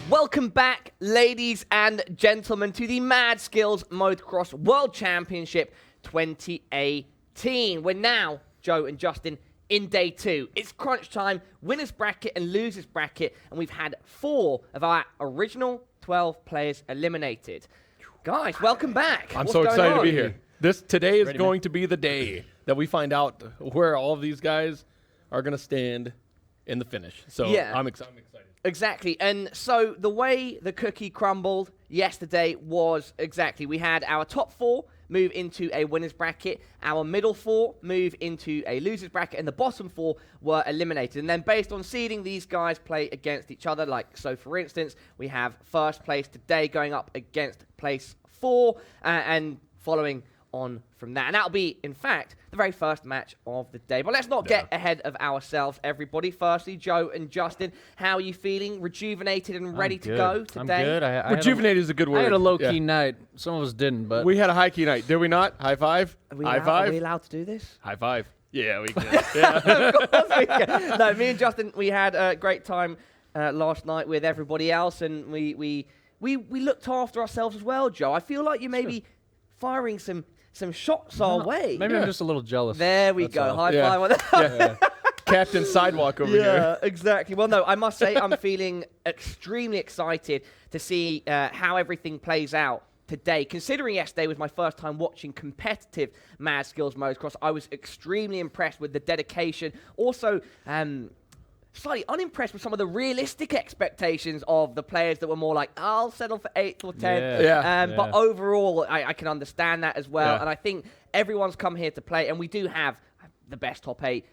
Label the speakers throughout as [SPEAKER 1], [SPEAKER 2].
[SPEAKER 1] Welcome back, ladies and gentlemen, to the Mad Skills Motocross World Championship 2018. We're now, Joe and Justin, in day 2. It's crunch time, winners bracket and losers bracket, and we've had 4 of our original 12 players eliminated. Guys, welcome back.
[SPEAKER 2] I'm so excited to be here. Today is going to be the day that we find out where all of these guys are going to stand in the finish. So yeah. I'm excited.
[SPEAKER 1] Exactly. And so the way the cookie crumbled yesterday was exactly, we had our top 4 move into a winners bracket, our middle 4 move into a losers bracket, and the bottom 4 were eliminated. And then based on seeding, these guys play against each other. Like, so for instance, we have first place today going up against place 4, and following on from that. And that'll be, in fact, the very first match of the day. But let's not get ahead of ourselves, everybody. Firstly, Joe and Justin, how are you feeling? Rejuvenated and ready to go today?
[SPEAKER 3] I'm good.
[SPEAKER 2] Rejuvenated is a good word.
[SPEAKER 3] I had a low-key night. Some of us didn't, but...
[SPEAKER 2] We had a high-key night, did we not? High five? High five?
[SPEAKER 1] Are we allowed to do this?
[SPEAKER 2] High five. Yeah, we can. Yeah.
[SPEAKER 1] Of course we can. No, me and Justin, we had a great time last night with everybody else, and we looked after ourselves as well, Joe. I feel like you may be firing some shots our way.
[SPEAKER 3] Maybe I'm just a little jealous.
[SPEAKER 1] There we go. High five on that.
[SPEAKER 2] Yeah. Captain Sidewalk over here.
[SPEAKER 1] Yeah, exactly. Well, no, I must say I'm feeling extremely excited to see how everything plays out today. Considering yesterday was my first time watching competitive Mad Skills Motocross, I was extremely impressed with the dedication. Also, slightly unimpressed with some of the realistic expectations of the players that were more like, I'll settle for 8th or 10th. But overall, I can understand that as well. And I think everyone's come here to play, and we do have the best top 8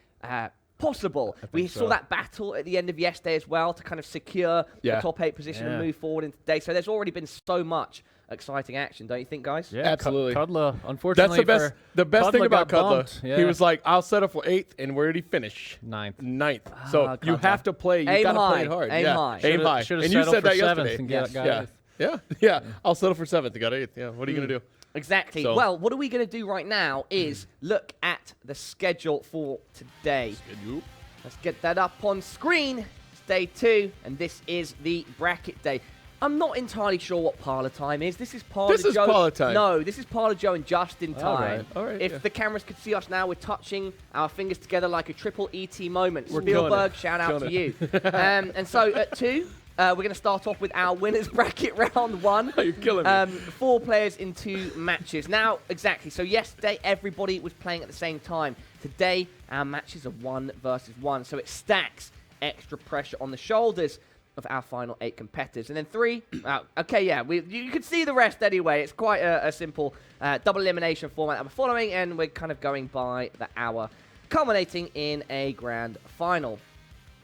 [SPEAKER 1] possible. We saw that battle at the end of yesterday as well to kind of secure the top 8 position and move forward into today. So there's already been so much exciting action, don't you think, guys?
[SPEAKER 3] Yeah,
[SPEAKER 2] absolutely.
[SPEAKER 3] Cudla, unfortunately,
[SPEAKER 2] that's the best thing about Cudla.
[SPEAKER 3] Yeah.
[SPEAKER 2] He was like, I'll settle for 8th, and where did he finish?
[SPEAKER 3] 9th.
[SPEAKER 2] So you have to play. You got to play it hard.
[SPEAKER 1] Aim high.
[SPEAKER 2] Aim high.
[SPEAKER 3] And you said that yesterday. And got 8th.
[SPEAKER 2] Yeah. I'll settle for 7th. You got 8th. Yeah. What are you going to do?
[SPEAKER 1] Exactly. So. Well, what are we going to do right now is look at the schedule for today. Let's get that up on screen. It's day 2, and this is the bracket day. I'm not entirely sure what parlor time is. This is parlor
[SPEAKER 2] time.
[SPEAKER 1] No, this is parlor Joe and Justin time.
[SPEAKER 2] All right.
[SPEAKER 1] If the cameras could see us now, we're touching our fingers together like a triple ET moment.
[SPEAKER 2] We're
[SPEAKER 1] Spielberg, shout out to you. And so at 2, we're going to start off with our winners bracket round 1.
[SPEAKER 2] You're killing me.
[SPEAKER 1] 4 players in 2 matches. Now, exactly. So yesterday, everybody was playing at the same time. Today, our matches are 1 versus 1. So it stacks extra pressure on the shoulders of our final 8 competitors. And then 3, you can see the rest anyway. It's quite a simple double elimination format that we're following, and we're kind of going by the hour, culminating in a grand final.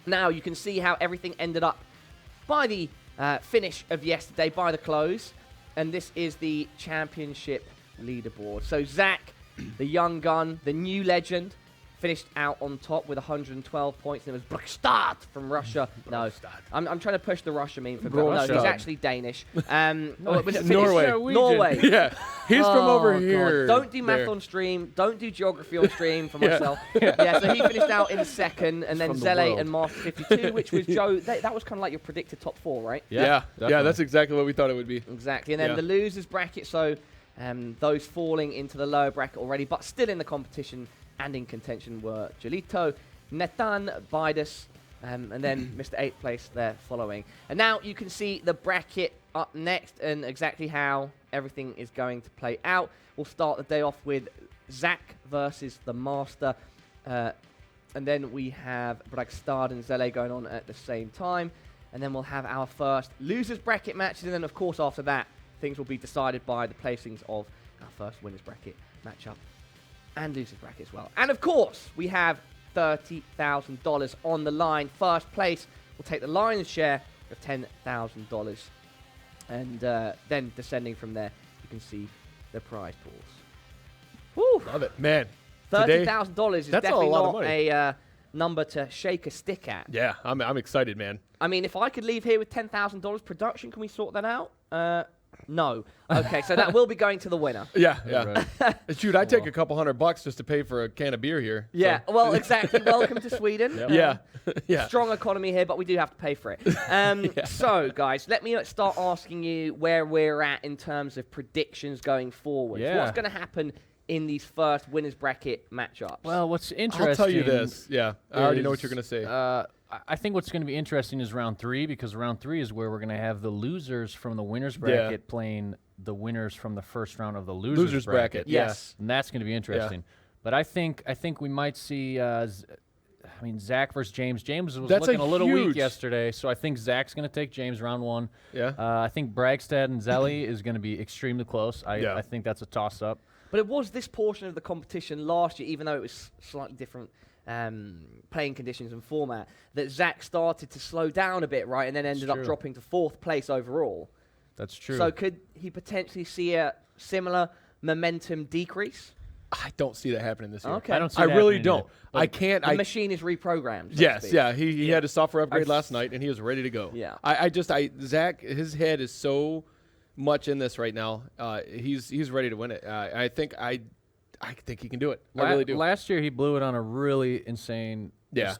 [SPEAKER 1] Now, you can see how everything ended up by the finish of yesterday, by the close, and this is the championship leaderboard. So Zach, the young gun, the new legend, finished out on top with 112 points. And it was Brax from Russia. No, I'm trying to push the Russia meme for no, he's actually Danish. Norway.
[SPEAKER 2] Yeah, he's from over here.
[SPEAKER 1] God. Don't do math on stream. Don't do geography on stream for myself. So he finished out in 2nd, and then Zele and Master 52, which was Joe. That was kind of like your predicted top 4, right?
[SPEAKER 2] Yeah, that's exactly what we thought it would be.
[SPEAKER 1] Exactly, and then the losers bracket. So those falling into the lower bracket already, but still in the competition and in contention were Jolito, Netan, Bidas, and then Mr. 8th place there following. And now you can see the bracket up next and exactly how everything is going to play out. We'll start the day off with Zach versus the Master. And then we have Brax and Zele going on at the same time. And then we'll have our first losers bracket matches. And then, of course, after that, things will be decided by the placings of our first winners bracket matchup and losers bracket as well. And of course, we have $30,000 on the line. First place will take the lion's share of $10,000. And then descending from there, you can see the prize pools. Woo!
[SPEAKER 2] Love it, man.
[SPEAKER 1] $30,000 is definitely not a number to shake a stick at.
[SPEAKER 2] Yeah, I'm excited, man.
[SPEAKER 1] I mean, if I could leave here with $10,000 production, can we sort that out? No. Okay, so that will be going to the winner.
[SPEAKER 2] Yeah. Shoot, I'd take a couple $100 just to pay for a can of beer here.
[SPEAKER 1] Yeah,
[SPEAKER 2] so.
[SPEAKER 1] well, exactly. Welcome to Sweden.
[SPEAKER 2] Yeah.
[SPEAKER 1] Strong economy here, but we do have to pay for it. So, guys, let me start asking you where we're at in terms of predictions going forward.
[SPEAKER 3] Yeah.
[SPEAKER 1] What's going to happen in these first winners bracket matchups?
[SPEAKER 3] Well, what's interesting...
[SPEAKER 2] I'll tell you this. Yeah, I already know what you're going to say.
[SPEAKER 3] I think what's going to be interesting is round 3, because round 3 is where we're going to have the losers from the winners bracket playing the winners from the first round of the losers bracket.
[SPEAKER 1] Yes.
[SPEAKER 3] And that's going to be interesting. But I think we might see... Zach versus James. James was looking a little weak yesterday, so I think Zach's going to take James round 1.
[SPEAKER 2] Yeah.
[SPEAKER 3] I think Bragstad and Zelly is going to be extremely close. I think that's a toss-up.
[SPEAKER 1] But it was this portion of the competition last year, even though it was slightly different playing conditions and format, that Zach started to slow down a bit, right, and then ended up dropping to 4th place overall.
[SPEAKER 3] That's true.
[SPEAKER 1] So could he potentially see a similar momentum decrease?
[SPEAKER 2] I don't see that happening this year.
[SPEAKER 1] Okay.
[SPEAKER 2] I really don't. I can't.
[SPEAKER 1] The machine is reprogrammed. So
[SPEAKER 2] yes, yeah. He had his software upgrade last night, and he was ready to go.
[SPEAKER 1] Yeah.
[SPEAKER 2] Zach, his head is so much in this right now. He's ready to win it. I think he can do it. I really do.
[SPEAKER 3] Last year, he blew it on a really insane,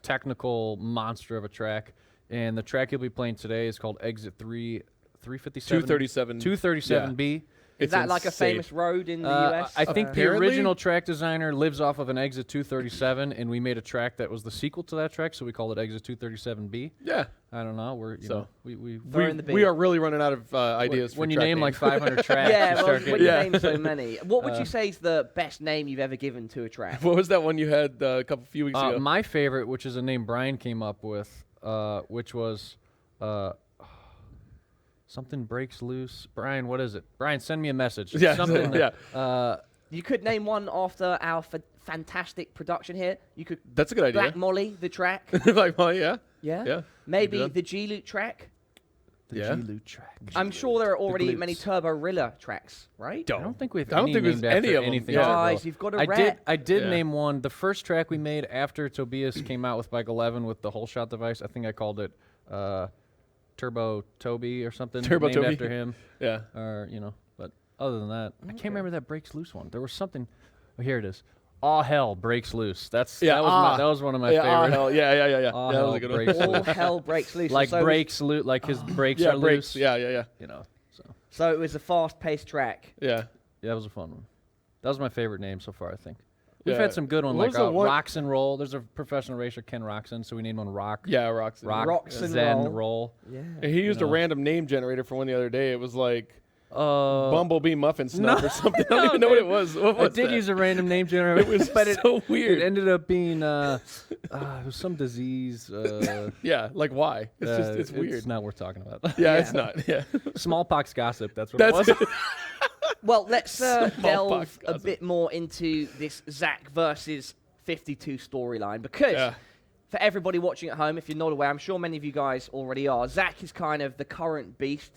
[SPEAKER 3] technical monster of a track. And the track he'll be playing today is called Exit 357. 237B.
[SPEAKER 1] Is that like a famous road in the U.S.?
[SPEAKER 3] I think the original track designer lives off of an Exit 237, and we made a track that was the sequel to that track, so we called it Exit 237B.
[SPEAKER 2] Yeah.
[SPEAKER 3] I don't know.
[SPEAKER 2] We are really running out of ideas
[SPEAKER 3] when
[SPEAKER 2] for
[SPEAKER 3] you
[SPEAKER 2] track
[SPEAKER 3] name
[SPEAKER 2] names.
[SPEAKER 3] like 500 tracks.
[SPEAKER 1] Yeah, when you name so many. What would you say is the best name you've ever given to a track?
[SPEAKER 2] What was that one you had a few weeks ago?
[SPEAKER 3] My favorite, which is a name Brian came up with, which was... something breaks loose. Brian, what is it? Brian, send me a message.
[SPEAKER 2] Yeah,
[SPEAKER 3] something.
[SPEAKER 1] You could name one after our fantastic production here. You could.
[SPEAKER 2] That's a good idea.
[SPEAKER 1] Black Molly, the track.
[SPEAKER 2] Black Molly, yeah.
[SPEAKER 1] Yeah. Maybe the G-Loot track.
[SPEAKER 3] G-Loot track.
[SPEAKER 1] I'm sure there are already many Turborilla tracks, right?
[SPEAKER 3] I don't think we've.
[SPEAKER 2] there's any of them.
[SPEAKER 3] Anything.
[SPEAKER 1] Guys, you've got to
[SPEAKER 3] I did name one. The first track we made after Tobias came out with Bike 11 with the whole shot device. I think I called it Turbo Toby or something.
[SPEAKER 2] Turbo
[SPEAKER 3] named
[SPEAKER 2] Toby
[SPEAKER 3] after him.
[SPEAKER 2] Yeah.
[SPEAKER 3] Or but other than that, I can't remember that breaks loose one. There was something. Oh, here it is. All hell breaks loose. That was one of my favorite.
[SPEAKER 2] All hell. Yeah.
[SPEAKER 3] All
[SPEAKER 2] that
[SPEAKER 3] hell
[SPEAKER 2] was a good
[SPEAKER 3] breaks
[SPEAKER 2] one.
[SPEAKER 1] All hell breaks loose.
[SPEAKER 3] Like breaks loose. Like his brakes are loose.
[SPEAKER 2] Yeah.
[SPEAKER 1] So it was a fast-paced track.
[SPEAKER 2] Yeah.
[SPEAKER 3] That was a fun one. That was my favorite name so far, I think. We've had some good ones, like Roxon Roll. There's a professional racer, Ken Roxon, so we named one Rock.
[SPEAKER 2] Yeah, Roxon.
[SPEAKER 1] Roxon
[SPEAKER 3] Zen Roll.
[SPEAKER 1] Yeah.
[SPEAKER 2] And he used a random name generator for one the other day. It was like Bumblebee Muffin Snuff or something. I don't even know what it was.
[SPEAKER 3] I did use a random name generator.
[SPEAKER 2] It was so weird.
[SPEAKER 3] It ended up being it was some disease.
[SPEAKER 2] Yeah, like why? It's weird.
[SPEAKER 3] It's not worth talking about.
[SPEAKER 2] Yeah, it's not. Yeah.
[SPEAKER 3] Smallpox gossip. That's what it was.
[SPEAKER 1] Well, let's delve a bit more into this Zach versus 52 storyline, because for everybody watching at home, if you're not aware, I'm sure many of you guys already are, Zach is kind of the current beast,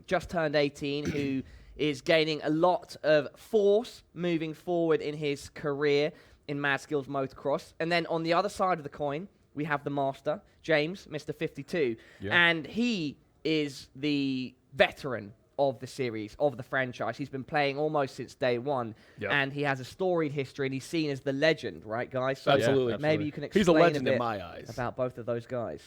[SPEAKER 1] just turned 18, who is gaining a lot of force moving forward in his career in Mad Skills Motocross. And then on the other side of the coin, we have the master, James, Mr. 52, and he is the veteran of the series, of the franchise. He's been playing almost since day one, and he has a storied history, and he's seen as the legend, right, guys? So
[SPEAKER 2] absolutely.
[SPEAKER 1] Maybe you can explain
[SPEAKER 2] he's a legend
[SPEAKER 1] bit
[SPEAKER 2] in my eyes
[SPEAKER 1] about both of those guys.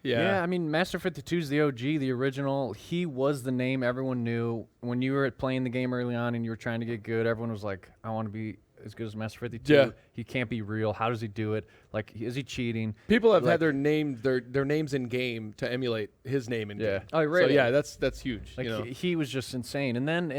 [SPEAKER 3] Yeah, I mean, Master 52's the OG, the original. He was the name everyone knew. When you were playing the game early on and you were trying to get good, everyone was like, I want to be as good as Master 52.
[SPEAKER 2] Yeah.
[SPEAKER 3] He can't be real. How does he do it? Like, is he cheating?
[SPEAKER 2] People have had their names in game to emulate his name in game.
[SPEAKER 1] Oh, really?
[SPEAKER 2] So yeah, that's huge.
[SPEAKER 3] Like he was just insane. And then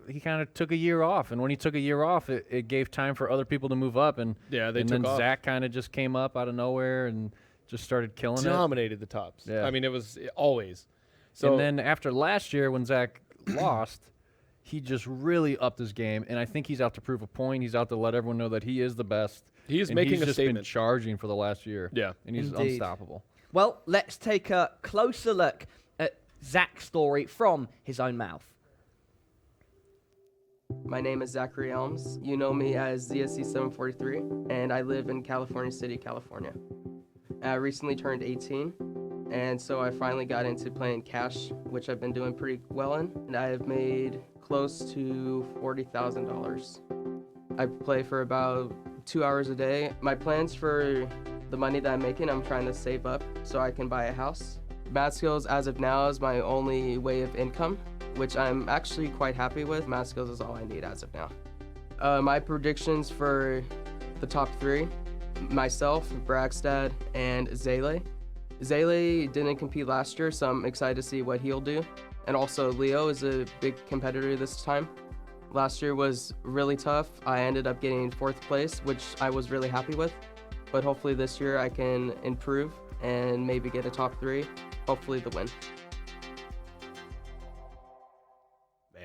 [SPEAKER 3] he kind of took a year off. And when he took a year off, it gave time for other people to move up. And then Zach kind of just came up out of nowhere and just started killing
[SPEAKER 2] Dominated the tops.
[SPEAKER 3] Yeah.
[SPEAKER 2] I mean, it was always. So
[SPEAKER 3] and then after last year when Zach lost, he just really upped his game, and I think he's out to prove a point. He's out to let everyone know that he is the best.
[SPEAKER 2] He's making
[SPEAKER 3] he's
[SPEAKER 2] a
[SPEAKER 3] just
[SPEAKER 2] statement.
[SPEAKER 3] Been charging for the last year.
[SPEAKER 2] Yeah.
[SPEAKER 3] And he's
[SPEAKER 1] Indeed.
[SPEAKER 3] unstoppable.
[SPEAKER 1] Well, let's take a closer look at Zach's story from his own mouth.
[SPEAKER 4] My name is Zachary Elms. You know me as ZSC 743, and I live in California City, California. I recently turned 18, and so I finally got into playing cash, which I've been doing pretty well in, and I have made close to $40,000. I play for about 2 hours a day. My plans for the money that I'm making, I'm trying to save up so I can buy a house. Mad Skills, as of now, is my only way of income, which I'm actually quite happy with. Mad Skills is all I need as of now. My predictions for the top 3, myself, Brax, and Zele. Zele didn't compete last year, so I'm excited to see what he'll do. And also, Leo is a big competitor this time. Last year was really tough. I ended up getting 4th place, which I was really happy with. But hopefully this year I can improve and maybe get a top 3. Hopefully the win.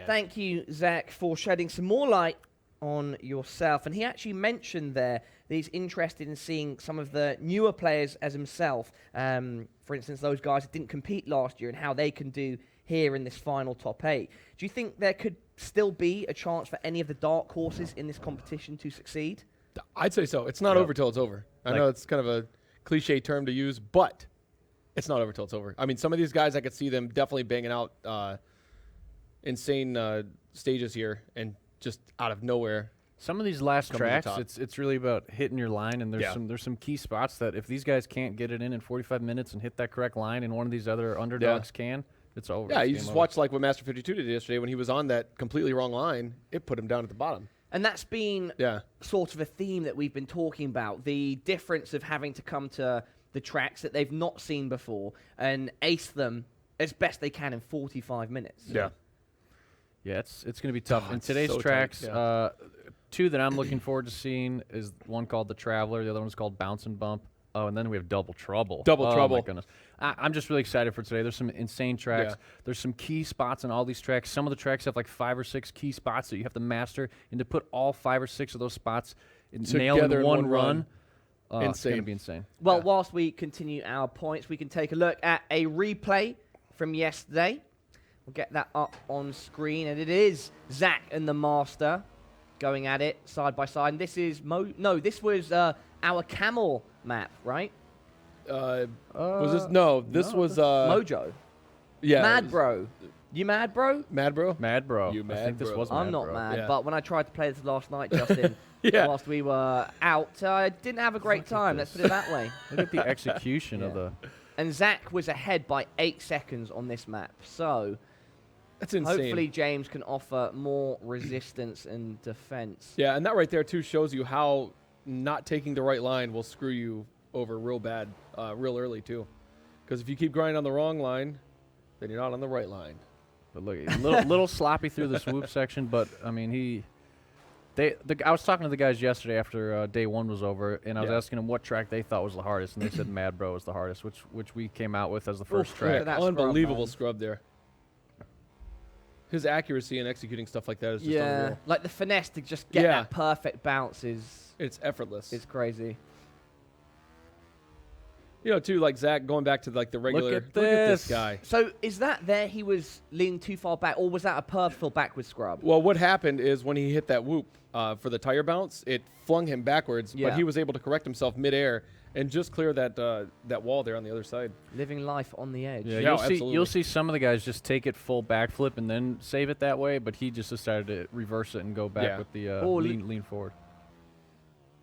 [SPEAKER 1] Thank you, Zach, for shedding some more light on yourself. And he actually mentioned there that he's interested in seeing some of the newer players as himself. For instance, those guys that didn't compete last year and how they can do here in this final top 8. Do you think there could still be a chance for any of the dark horses in this competition to succeed?
[SPEAKER 2] I'd say so. It's not over till it's over. I know it's kind of a cliche term to use, but it's not over till it's over. I mean, some of these guys, I could see them definitely banging out insane stages here and just out of nowhere.
[SPEAKER 3] Some of these last tracks, it's really about hitting your line, and there's some key spots that if these guys can't get it in 45 minutes and hit that correct line, and one of these other underdogs can, it's over.
[SPEAKER 2] Yeah, you just watch like what Master 52 did yesterday when he was on that completely wrong line. It put him down at the bottom.
[SPEAKER 1] And that's been sort of a theme that we've been talking about, the difference of having to come to the tracks that they've not seen before and ace them as best they can in 45 minutes.
[SPEAKER 2] Yeah.
[SPEAKER 3] Yeah, it's going to be tough. And today's so tracks, 2 that I'm looking forward to seeing is one called The Traveler. The other one's called Bounce and Bump. Oh, and then we have Double Trouble.
[SPEAKER 2] Double Trouble.
[SPEAKER 3] Oh, my goodness. I'm just really excited for today. There's some insane tracks. Yeah. There's some key spots on all these tracks. Some of the tracks have like 5 or 6 key spots that you have to master. And to put all 5 or 6 of those spots nailed in one run, it's going to be insane.
[SPEAKER 1] Well, whilst we continue our points, we can take a look at a replay from yesterday. We'll get that up on screen. And it is Zach and the Master going at it side by side. And this is this was our camel map, right?
[SPEAKER 2] Was this? No, this was
[SPEAKER 1] Mojo.
[SPEAKER 2] Yeah.
[SPEAKER 1] Mad Bro. You mad, bro?
[SPEAKER 2] Mad Bro?
[SPEAKER 3] Mad Bro.
[SPEAKER 2] You mad,
[SPEAKER 3] I think this
[SPEAKER 2] bro.
[SPEAKER 3] was
[SPEAKER 1] I'm
[SPEAKER 3] mad,
[SPEAKER 1] not
[SPEAKER 3] bro.
[SPEAKER 1] mad, but when I tried to play this last night, Justin, whilst we were out, I didn't have a great time. Let's put it that way.
[SPEAKER 3] Look at the execution of the...
[SPEAKER 1] And Zach was ahead by 8 seconds on this map. So
[SPEAKER 2] that's insane.
[SPEAKER 1] Hopefully James can offer more resistance and defense.
[SPEAKER 2] Yeah, and that right there, too, shows you how not taking the right line will screw you over real bad, real early, too. Because if you keep grinding on the wrong line, then you're not on the right line.
[SPEAKER 3] But look, a little sloppy through the swoop section, but, I mean, I was talking to the guys yesterday after day 1 was over, and I was asking them what track they thought was the hardest, and they said Mad Bro was the hardest, which we came out with as the first track.
[SPEAKER 2] Unbelievable scrub there. His accuracy in executing stuff like that is just unreal.
[SPEAKER 1] Like the finesse to just get that perfect bounce
[SPEAKER 2] it's effortless.
[SPEAKER 1] It's crazy.
[SPEAKER 2] You know, too, like Zach going back to like the regular.
[SPEAKER 3] Look at this
[SPEAKER 2] guy.
[SPEAKER 1] So is that there he was leaning too far back, or was that a purposeful backward scrub?
[SPEAKER 2] Well, what happened is when he hit that whoop for the tire bounce, it flung him backwards, but he was able to correct himself midair and just clear that wall there on the other side.
[SPEAKER 1] Living life on the edge.
[SPEAKER 3] Yeah, you'll see some of the guys just take it full backflip and then save it that way, but he just decided to reverse it and go back with the lean forward.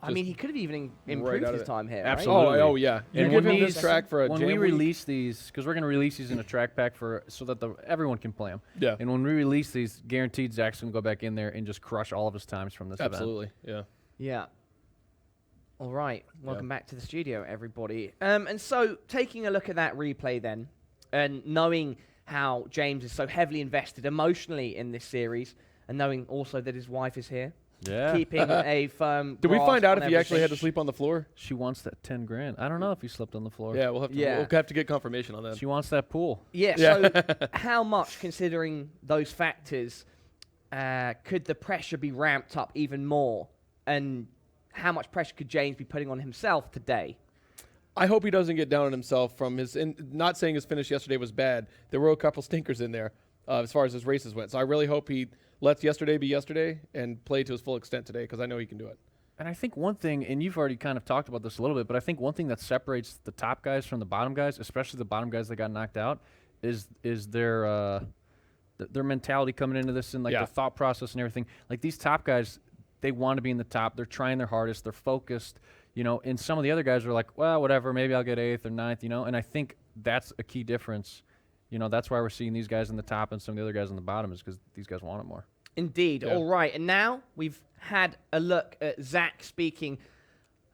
[SPEAKER 1] I mean, he could have even improved his time here.
[SPEAKER 3] Absolutely.
[SPEAKER 2] Right? Oh yeah. You give him this track for a
[SPEAKER 3] when
[SPEAKER 2] jam
[SPEAKER 3] we
[SPEAKER 2] week.
[SPEAKER 3] release these, because we're going to release these in a track pack so that everyone can play them.
[SPEAKER 2] Yeah.
[SPEAKER 3] And when we release these, guaranteed Zach's going to go back in there and just crush all of his times from this event.
[SPEAKER 2] Absolutely. Yeah.
[SPEAKER 1] Yeah. All right. Welcome back to the studio, everybody. And so, taking a look at that replay then, and knowing how James is so heavily invested emotionally in this series, and knowing also that his wife is here.
[SPEAKER 3] Yeah.
[SPEAKER 1] Keeping a firm.
[SPEAKER 2] Did we find out if he actually had to sleep on the floor?
[SPEAKER 3] She wants that 10 grand. I don't know if he slept on the floor.
[SPEAKER 2] Yeah, we'll have to get confirmation on that.
[SPEAKER 3] She wants that pool.
[SPEAKER 1] Yeah. So, how much, considering those factors, could the pressure be ramped up even more? And how much pressure could James be putting on himself today?
[SPEAKER 2] I hope he doesn't get down on himself from his. Not saying his finish yesterday was bad. There were a couple stinkers in there as far as his races went. So I really hope he lets yesterday be yesterday and play to his full extent today, because I know he can do it.
[SPEAKER 3] And I think one thing, and you've already kind of talked about this a little bit, but I think one thing that separates the top guys from the bottom guys, especially the bottom guys that got knocked out, is their mentality coming into this and like the thought process and everything. Like these top guys, they want to be in the top. They're trying their hardest. They're focused. You know, and some of the other guys are like, well, whatever, maybe I'll get 8th or 9th. You know, and I think that's a key difference. You know, that's why we're seeing these guys in the top and some of the other guys on the bottom is because these guys want it more.
[SPEAKER 1] Indeed. Yeah. All right. And now we've had a look at Zach speaking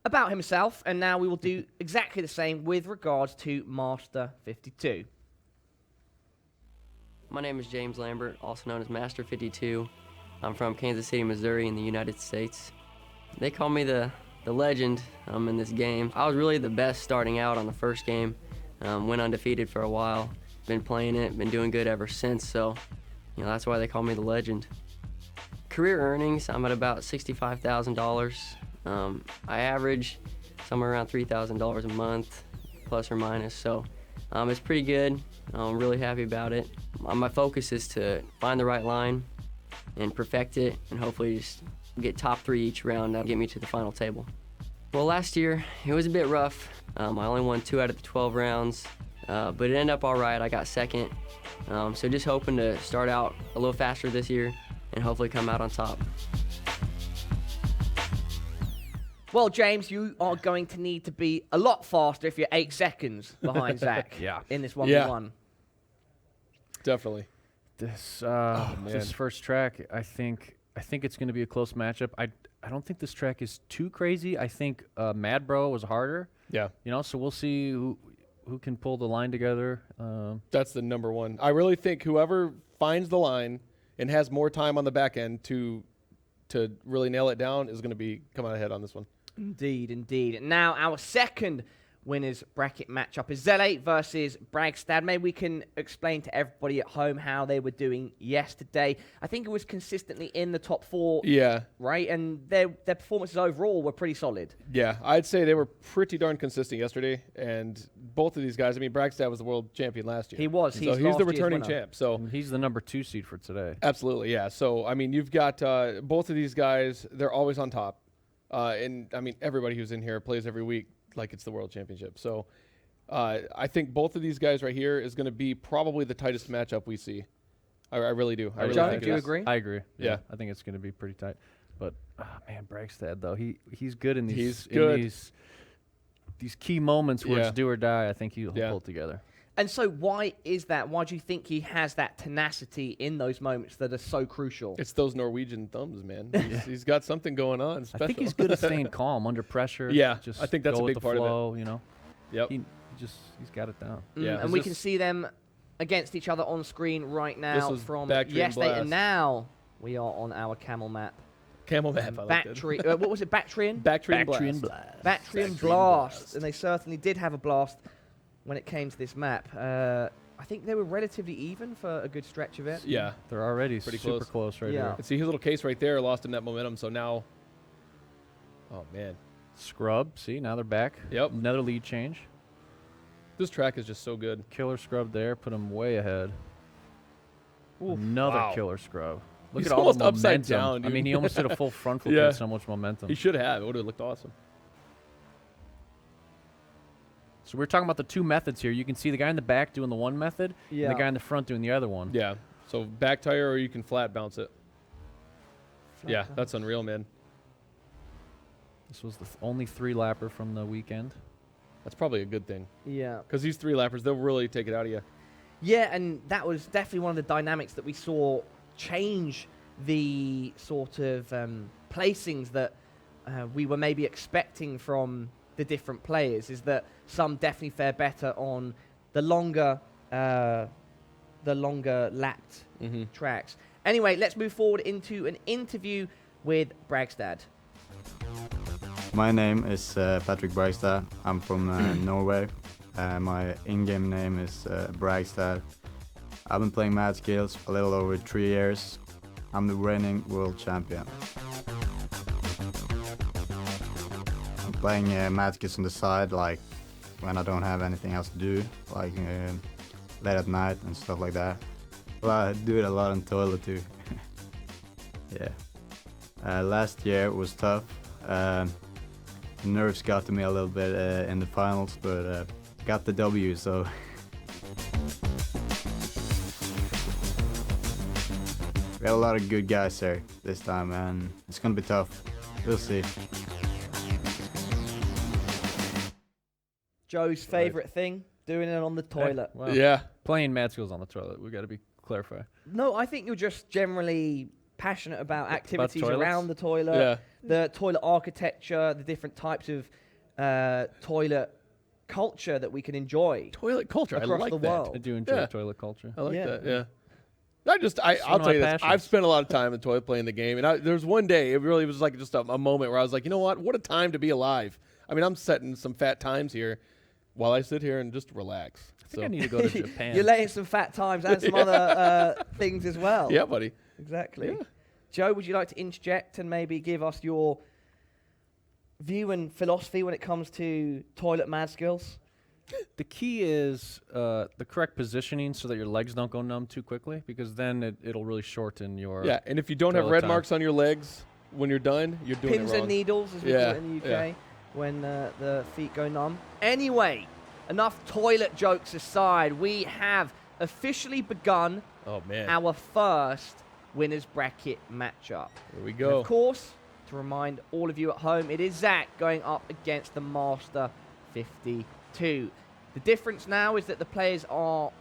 [SPEAKER 1] about himself, and now we will do exactly the same with regards to Master 52.
[SPEAKER 5] My name is James Lambert, also known as Master 52. I'm from Kansas City, Missouri in the United States. They call me the legend in this game. I was really the best starting out on the first game. Went undefeated for a while. Been playing it, been doing good ever since, so you know that's why they call me the legend. Career earnings, I'm at about $65,000. I average somewhere around $3,000 a month, plus or minus, so it's pretty good. I'm really happy about it. My focus is to find the right line and perfect it, and hopefully just get top 3 each round. That'll get me to the final table. Well, last year, it was a bit rough. I only won 2 out of the 12 rounds, but it ended up all right. I got second, so just hoping to start out a little faster this year and hopefully come out on top.
[SPEAKER 1] Well, James, you are going to need to be a lot faster if you're 8 seconds behind Zach in this 1v1.
[SPEAKER 2] Definitely.
[SPEAKER 3] This first track, I think it's going to be a close matchup. I don't think this track is too crazy. I think Mad Bro was harder.
[SPEAKER 2] Yeah.
[SPEAKER 3] You know, so we'll see who can pull the line together.
[SPEAKER 2] That's the number one. I really think whoever finds the line and has more time on the back end to really nail it down is going to be come out ahead on this one.
[SPEAKER 1] Indeed, indeed. Now our second winners bracket matchup is Zele versus Bragstad. Maybe we can explain to everybody at home how they were doing yesterday. I think it was consistently in the top 4.
[SPEAKER 2] Yeah.
[SPEAKER 1] Right? And their performances overall were pretty solid.
[SPEAKER 2] Yeah, I'd say they were pretty darn consistent yesterday. And both of these guys, I mean, Bragstad was the world champion last year.
[SPEAKER 1] He was.
[SPEAKER 2] He's the returning champ. So
[SPEAKER 3] he's the number 2 seed for today.
[SPEAKER 2] Absolutely, yeah. So, I mean, you've got both of these guys, they're always on top. And, I mean, everybody who's in here plays every week like it's the world championship. So I think both of these guys right here is going to be probably the tightest matchup we see. I really do. I really
[SPEAKER 1] John,
[SPEAKER 2] think
[SPEAKER 1] do you agree?
[SPEAKER 3] I agree.
[SPEAKER 2] Yeah.
[SPEAKER 3] I think it's going to be pretty tight. But, man, Bragstad, though, he's good in these,
[SPEAKER 2] he's good.
[SPEAKER 3] these key moments where it's do or die. I think he'll pull it together.
[SPEAKER 1] And so why is that? Why do you think he has that tenacity in those moments that are so crucial?
[SPEAKER 2] It's those Norwegian thumbs, man. He's got something going on special.
[SPEAKER 3] I think he's good at staying calm under pressure.
[SPEAKER 2] Yeah,
[SPEAKER 3] just
[SPEAKER 2] I think that's a big part
[SPEAKER 3] flow,
[SPEAKER 2] of it.
[SPEAKER 3] You know?
[SPEAKER 2] Yep.
[SPEAKER 3] He's got it down.
[SPEAKER 2] Yeah.
[SPEAKER 1] And we can see them against each other on screen right now from yesterday. And now we are on our camel map.
[SPEAKER 2] Camel map.
[SPEAKER 1] What was it? Bactrian?
[SPEAKER 2] Bactrian Blast.
[SPEAKER 1] Bactrian Blast. And they certainly did have a blast when it came to this map. I think they were relatively even for a good stretch of it.
[SPEAKER 2] Yeah.
[SPEAKER 3] They're already
[SPEAKER 2] pretty
[SPEAKER 3] super close right here.
[SPEAKER 2] And see his little case right there lost in that momentum. So now, oh, man.
[SPEAKER 3] Scrub. See, now they're back.
[SPEAKER 2] Yep.
[SPEAKER 3] Another lead change.
[SPEAKER 2] This track is just so good.
[SPEAKER 3] Killer scrub there. Put him way ahead. Another killer scrub. Look
[SPEAKER 2] He's
[SPEAKER 3] at all
[SPEAKER 2] almost
[SPEAKER 3] the momentum.
[SPEAKER 2] upside down, dude.
[SPEAKER 3] I mean, he almost did a full front flip. He had so much momentum.
[SPEAKER 2] He should have. It would have looked awesome.
[SPEAKER 3] So we're talking about the 2 methods here. You can see the guy in the back doing the one method and the guy in the front doing the other one.
[SPEAKER 2] Yeah. So back tire or you can flat bounce it. That's unreal, man.
[SPEAKER 3] This was the only 3-lapper from the weekend.
[SPEAKER 2] That's probably a good thing.
[SPEAKER 1] Yeah.
[SPEAKER 2] Because these 3-lappers, they'll really take it out of you.
[SPEAKER 1] Yeah, and that was definitely one of the dynamics that we saw change the sort of placings that we were maybe expecting from the different players, is that some definitely fare better on the longer lapped tracks. Anyway, let's move forward into an interview with Bragstad.
[SPEAKER 6] My name is Patrick Bragstad. I'm from Norway. My in-game name is Bragstad. I've been playing Mad Skills a little over 3 years. I'm the reigning world champion. I'm playing Mad Skills on the side, like when I don't have anything else to do, like late at night and stuff like that. Well, I do it a lot on toilet too. Yeah. Last year was tough. Nerves got to me a little bit in the finals, but got the W, so. We have a lot of good guys there this time, and it's gonna be tough. We'll see.
[SPEAKER 1] Joe's favorite thing, doing it on the toilet.
[SPEAKER 3] Well,
[SPEAKER 2] yeah.
[SPEAKER 3] Playing mad skills on the toilet. We got to be clarify.
[SPEAKER 1] No, I think you're just generally passionate about activities
[SPEAKER 3] toilets?
[SPEAKER 1] around the toilet,
[SPEAKER 2] Yeah.
[SPEAKER 1] the toilet architecture, the different types of toilet culture that we can enjoy.
[SPEAKER 2] Toilet culture. I
[SPEAKER 1] Across
[SPEAKER 2] like
[SPEAKER 1] the
[SPEAKER 2] that.
[SPEAKER 1] world.
[SPEAKER 3] I do enjoy
[SPEAKER 2] Yeah.
[SPEAKER 3] toilet culture.
[SPEAKER 2] I like
[SPEAKER 1] Yeah.
[SPEAKER 2] that. Yeah.
[SPEAKER 3] One
[SPEAKER 2] I'll
[SPEAKER 3] of
[SPEAKER 2] tell you
[SPEAKER 3] my
[SPEAKER 2] this. I've
[SPEAKER 3] passions.
[SPEAKER 2] spent a lot of time in the toilet playing the game, and there was one day it really was like just a moment where I was like, you know what a time to be alive. I mean, I'm setting some fat times here while I sit here and just relax.
[SPEAKER 3] I think I need to go to Japan.
[SPEAKER 1] You're letting some fat times and some other things as well.
[SPEAKER 2] Yeah, buddy.
[SPEAKER 1] Exactly.
[SPEAKER 2] Yeah.
[SPEAKER 1] Joe, would you like to interject and maybe give us your view and philosophy when it comes to toilet mad skills?
[SPEAKER 3] The key is the correct positioning so that your legs don't go numb too quickly, because then it'll really shorten your.
[SPEAKER 2] Yeah, and if you don't have
[SPEAKER 3] toilet
[SPEAKER 2] red
[SPEAKER 3] time.
[SPEAKER 2] marks on your legs when you're done, you're doing
[SPEAKER 1] Pins
[SPEAKER 2] it wrong.
[SPEAKER 1] and needles, as we call it in the UK, when the feet go numb. Anyway, enough toilet jokes aside, we have officially begun
[SPEAKER 2] Oh man.
[SPEAKER 1] our first winners bracket matchup.
[SPEAKER 2] Here we
[SPEAKER 1] And
[SPEAKER 2] go.
[SPEAKER 1] of course, to remind all of you at home, it is Zach going up against the Master 52. The difference now is that the players are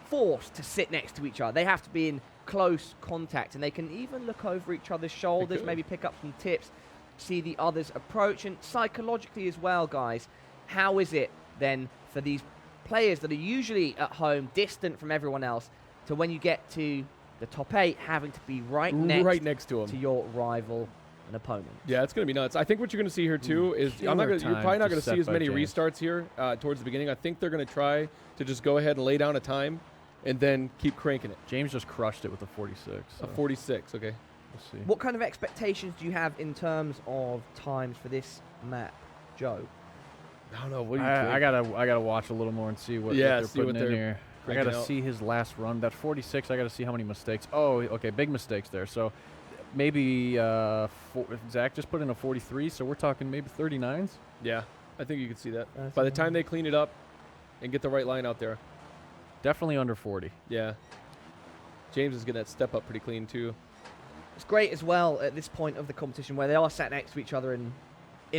[SPEAKER 1] forced to sit next to each other. They have to be in close contact, and they can even look over each other's shoulders,
[SPEAKER 2] could.
[SPEAKER 1] maybe pick up some tips, see the others approach, and psychologically as well, guys. How is it then for these players that are usually at home, distant from everyone else, to when you get to the top 8, having to be right next
[SPEAKER 2] to him.
[SPEAKER 1] to your rival and opponent?
[SPEAKER 2] Yeah, it's going to be nuts. I think what you're going to see here too is you're probably not going to see as many restarts here towards the beginning. I think they're going to try to just go ahead and lay down a time and then keep cranking it.
[SPEAKER 3] James just crushed it with a 46.
[SPEAKER 2] A 46, okay.
[SPEAKER 3] We'll see.
[SPEAKER 1] What kind of expectations do you have in terms of times for this map, Joe?
[SPEAKER 2] I don't know. What do you
[SPEAKER 3] I
[SPEAKER 2] think?
[SPEAKER 3] gotta watch a little more and see what
[SPEAKER 2] Yeah,
[SPEAKER 3] they're
[SPEAKER 2] see what
[SPEAKER 3] putting in
[SPEAKER 2] they're
[SPEAKER 3] here. I
[SPEAKER 2] cranking
[SPEAKER 3] gotta
[SPEAKER 2] out.
[SPEAKER 3] see his last run. That 46. I gotta see how many mistakes. Oh, okay, big mistakes there. So maybe Zach just put in a 43. So we're talking maybe 39s.
[SPEAKER 2] Yeah, I think you can see that.
[SPEAKER 1] That's
[SPEAKER 2] By the time they clean it up and get the right line out there.
[SPEAKER 3] Definitely under 40.
[SPEAKER 2] Yeah. James is getting that step up pretty clean too.
[SPEAKER 1] It's great as well at this point of the competition where they are sat next to each other in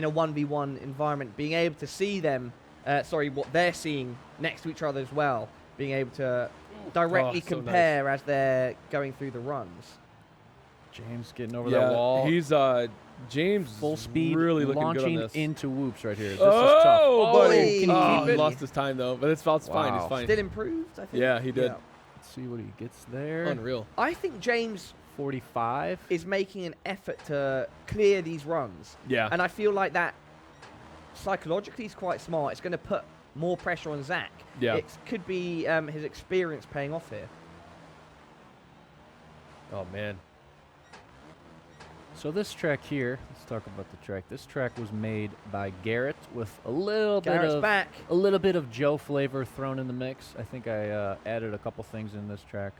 [SPEAKER 1] a 1v1 environment, being able to see them, what they're seeing next to each other as well, being able to directly
[SPEAKER 2] so
[SPEAKER 1] compare as they're going through the runs.
[SPEAKER 3] James getting over that wall.
[SPEAKER 2] He's James
[SPEAKER 3] full speed,
[SPEAKER 2] really looking good on
[SPEAKER 3] launching
[SPEAKER 2] this.
[SPEAKER 3] into whoops right here. This
[SPEAKER 2] oh,
[SPEAKER 3] is tough.
[SPEAKER 2] buddy!
[SPEAKER 1] Can he
[SPEAKER 2] Oh,
[SPEAKER 1] keep
[SPEAKER 2] he
[SPEAKER 1] it?
[SPEAKER 2] lost his time though, but it's fine. He's
[SPEAKER 3] Wow.
[SPEAKER 2] fine.
[SPEAKER 1] Still improved, I think.
[SPEAKER 2] Yeah, he did.
[SPEAKER 3] Let's see what he gets there.
[SPEAKER 2] Unreal.
[SPEAKER 1] I think James
[SPEAKER 3] 45.
[SPEAKER 1] is making an effort to clear these runs.
[SPEAKER 2] Yeah.
[SPEAKER 1] And I feel like that psychologically is quite smart. It's going to put more pressure on Zach.
[SPEAKER 2] Yeah.
[SPEAKER 1] It could be his experience paying off here.
[SPEAKER 2] Oh man.
[SPEAKER 3] So this track here, let's talk about the track. This track was made by Garrett with a little
[SPEAKER 1] Garrett's back.
[SPEAKER 3] bit of Joe flavor thrown in the mix. I think I added a couple things in this track.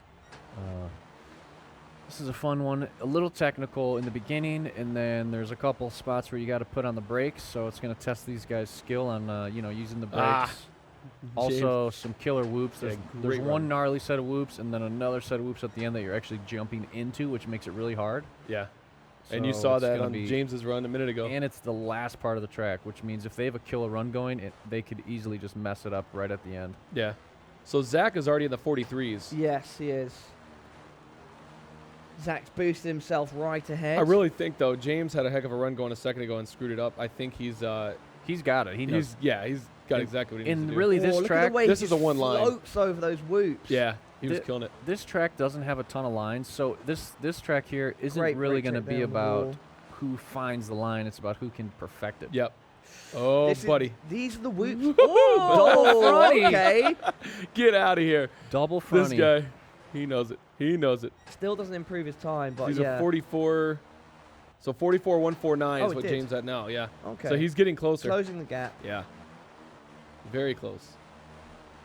[SPEAKER 3] This is a fun one. A little technical in the beginning, and then there's a couple spots where you got to put on the brakes. So it's going to test these guys' skill on using the brakes. Also, some killer whoops.
[SPEAKER 2] Yeah,
[SPEAKER 3] There's
[SPEAKER 2] great
[SPEAKER 3] one
[SPEAKER 2] run.
[SPEAKER 3] gnarly set of whoops, and then another set of whoops at the end that you're actually jumping into, which makes it really hard.
[SPEAKER 2] Yeah. And you
[SPEAKER 3] So
[SPEAKER 2] saw
[SPEAKER 3] it's
[SPEAKER 2] that
[SPEAKER 3] gonna
[SPEAKER 2] on
[SPEAKER 3] be-
[SPEAKER 2] James's run a minute ago.
[SPEAKER 3] And it's the last part of the track, which means if they have a killer run going, they could easily just mess it up right at the end.
[SPEAKER 2] Yeah. So Zach is already in the 43s.
[SPEAKER 1] Yes, he is. Zach's boosted himself right ahead.
[SPEAKER 2] I really think though James had a heck of a run going a second ago and screwed it up. I think he's
[SPEAKER 3] got it. He knows.
[SPEAKER 2] he's got exactly what he needs
[SPEAKER 3] And
[SPEAKER 2] to do.
[SPEAKER 3] really,
[SPEAKER 1] Oh,
[SPEAKER 3] this
[SPEAKER 1] look at
[SPEAKER 3] track,
[SPEAKER 1] the way
[SPEAKER 2] this
[SPEAKER 1] he
[SPEAKER 2] is a one line.
[SPEAKER 1] floats over those whoops.
[SPEAKER 2] Yeah, he was
[SPEAKER 3] Thi-
[SPEAKER 2] killing it.
[SPEAKER 3] this track doesn't have a ton of lines, so this track here isn't
[SPEAKER 1] Great
[SPEAKER 3] really
[SPEAKER 1] brake
[SPEAKER 3] going to
[SPEAKER 1] check
[SPEAKER 3] be
[SPEAKER 1] down the
[SPEAKER 3] about
[SPEAKER 1] wall.
[SPEAKER 3] who finds the line. It's about who can perfect it.
[SPEAKER 2] Yep. Oh,
[SPEAKER 1] This is-
[SPEAKER 2] buddy.
[SPEAKER 1] These are the whoops.
[SPEAKER 2] Woo!
[SPEAKER 1] Oh, okay.
[SPEAKER 2] Get out of here.
[SPEAKER 3] Double
[SPEAKER 2] This
[SPEAKER 3] fronty.
[SPEAKER 2] guy, he knows it. He knows it.
[SPEAKER 1] Still doesn't improve his time, but
[SPEAKER 2] He's
[SPEAKER 1] yeah.
[SPEAKER 2] a 44. So 44.149
[SPEAKER 1] Oh,
[SPEAKER 2] is
[SPEAKER 1] it
[SPEAKER 2] what
[SPEAKER 1] did.
[SPEAKER 2] James at now. Yeah.
[SPEAKER 1] Okay.
[SPEAKER 2] So he's getting closer.
[SPEAKER 1] Closing the gap.
[SPEAKER 2] Yeah. Very close.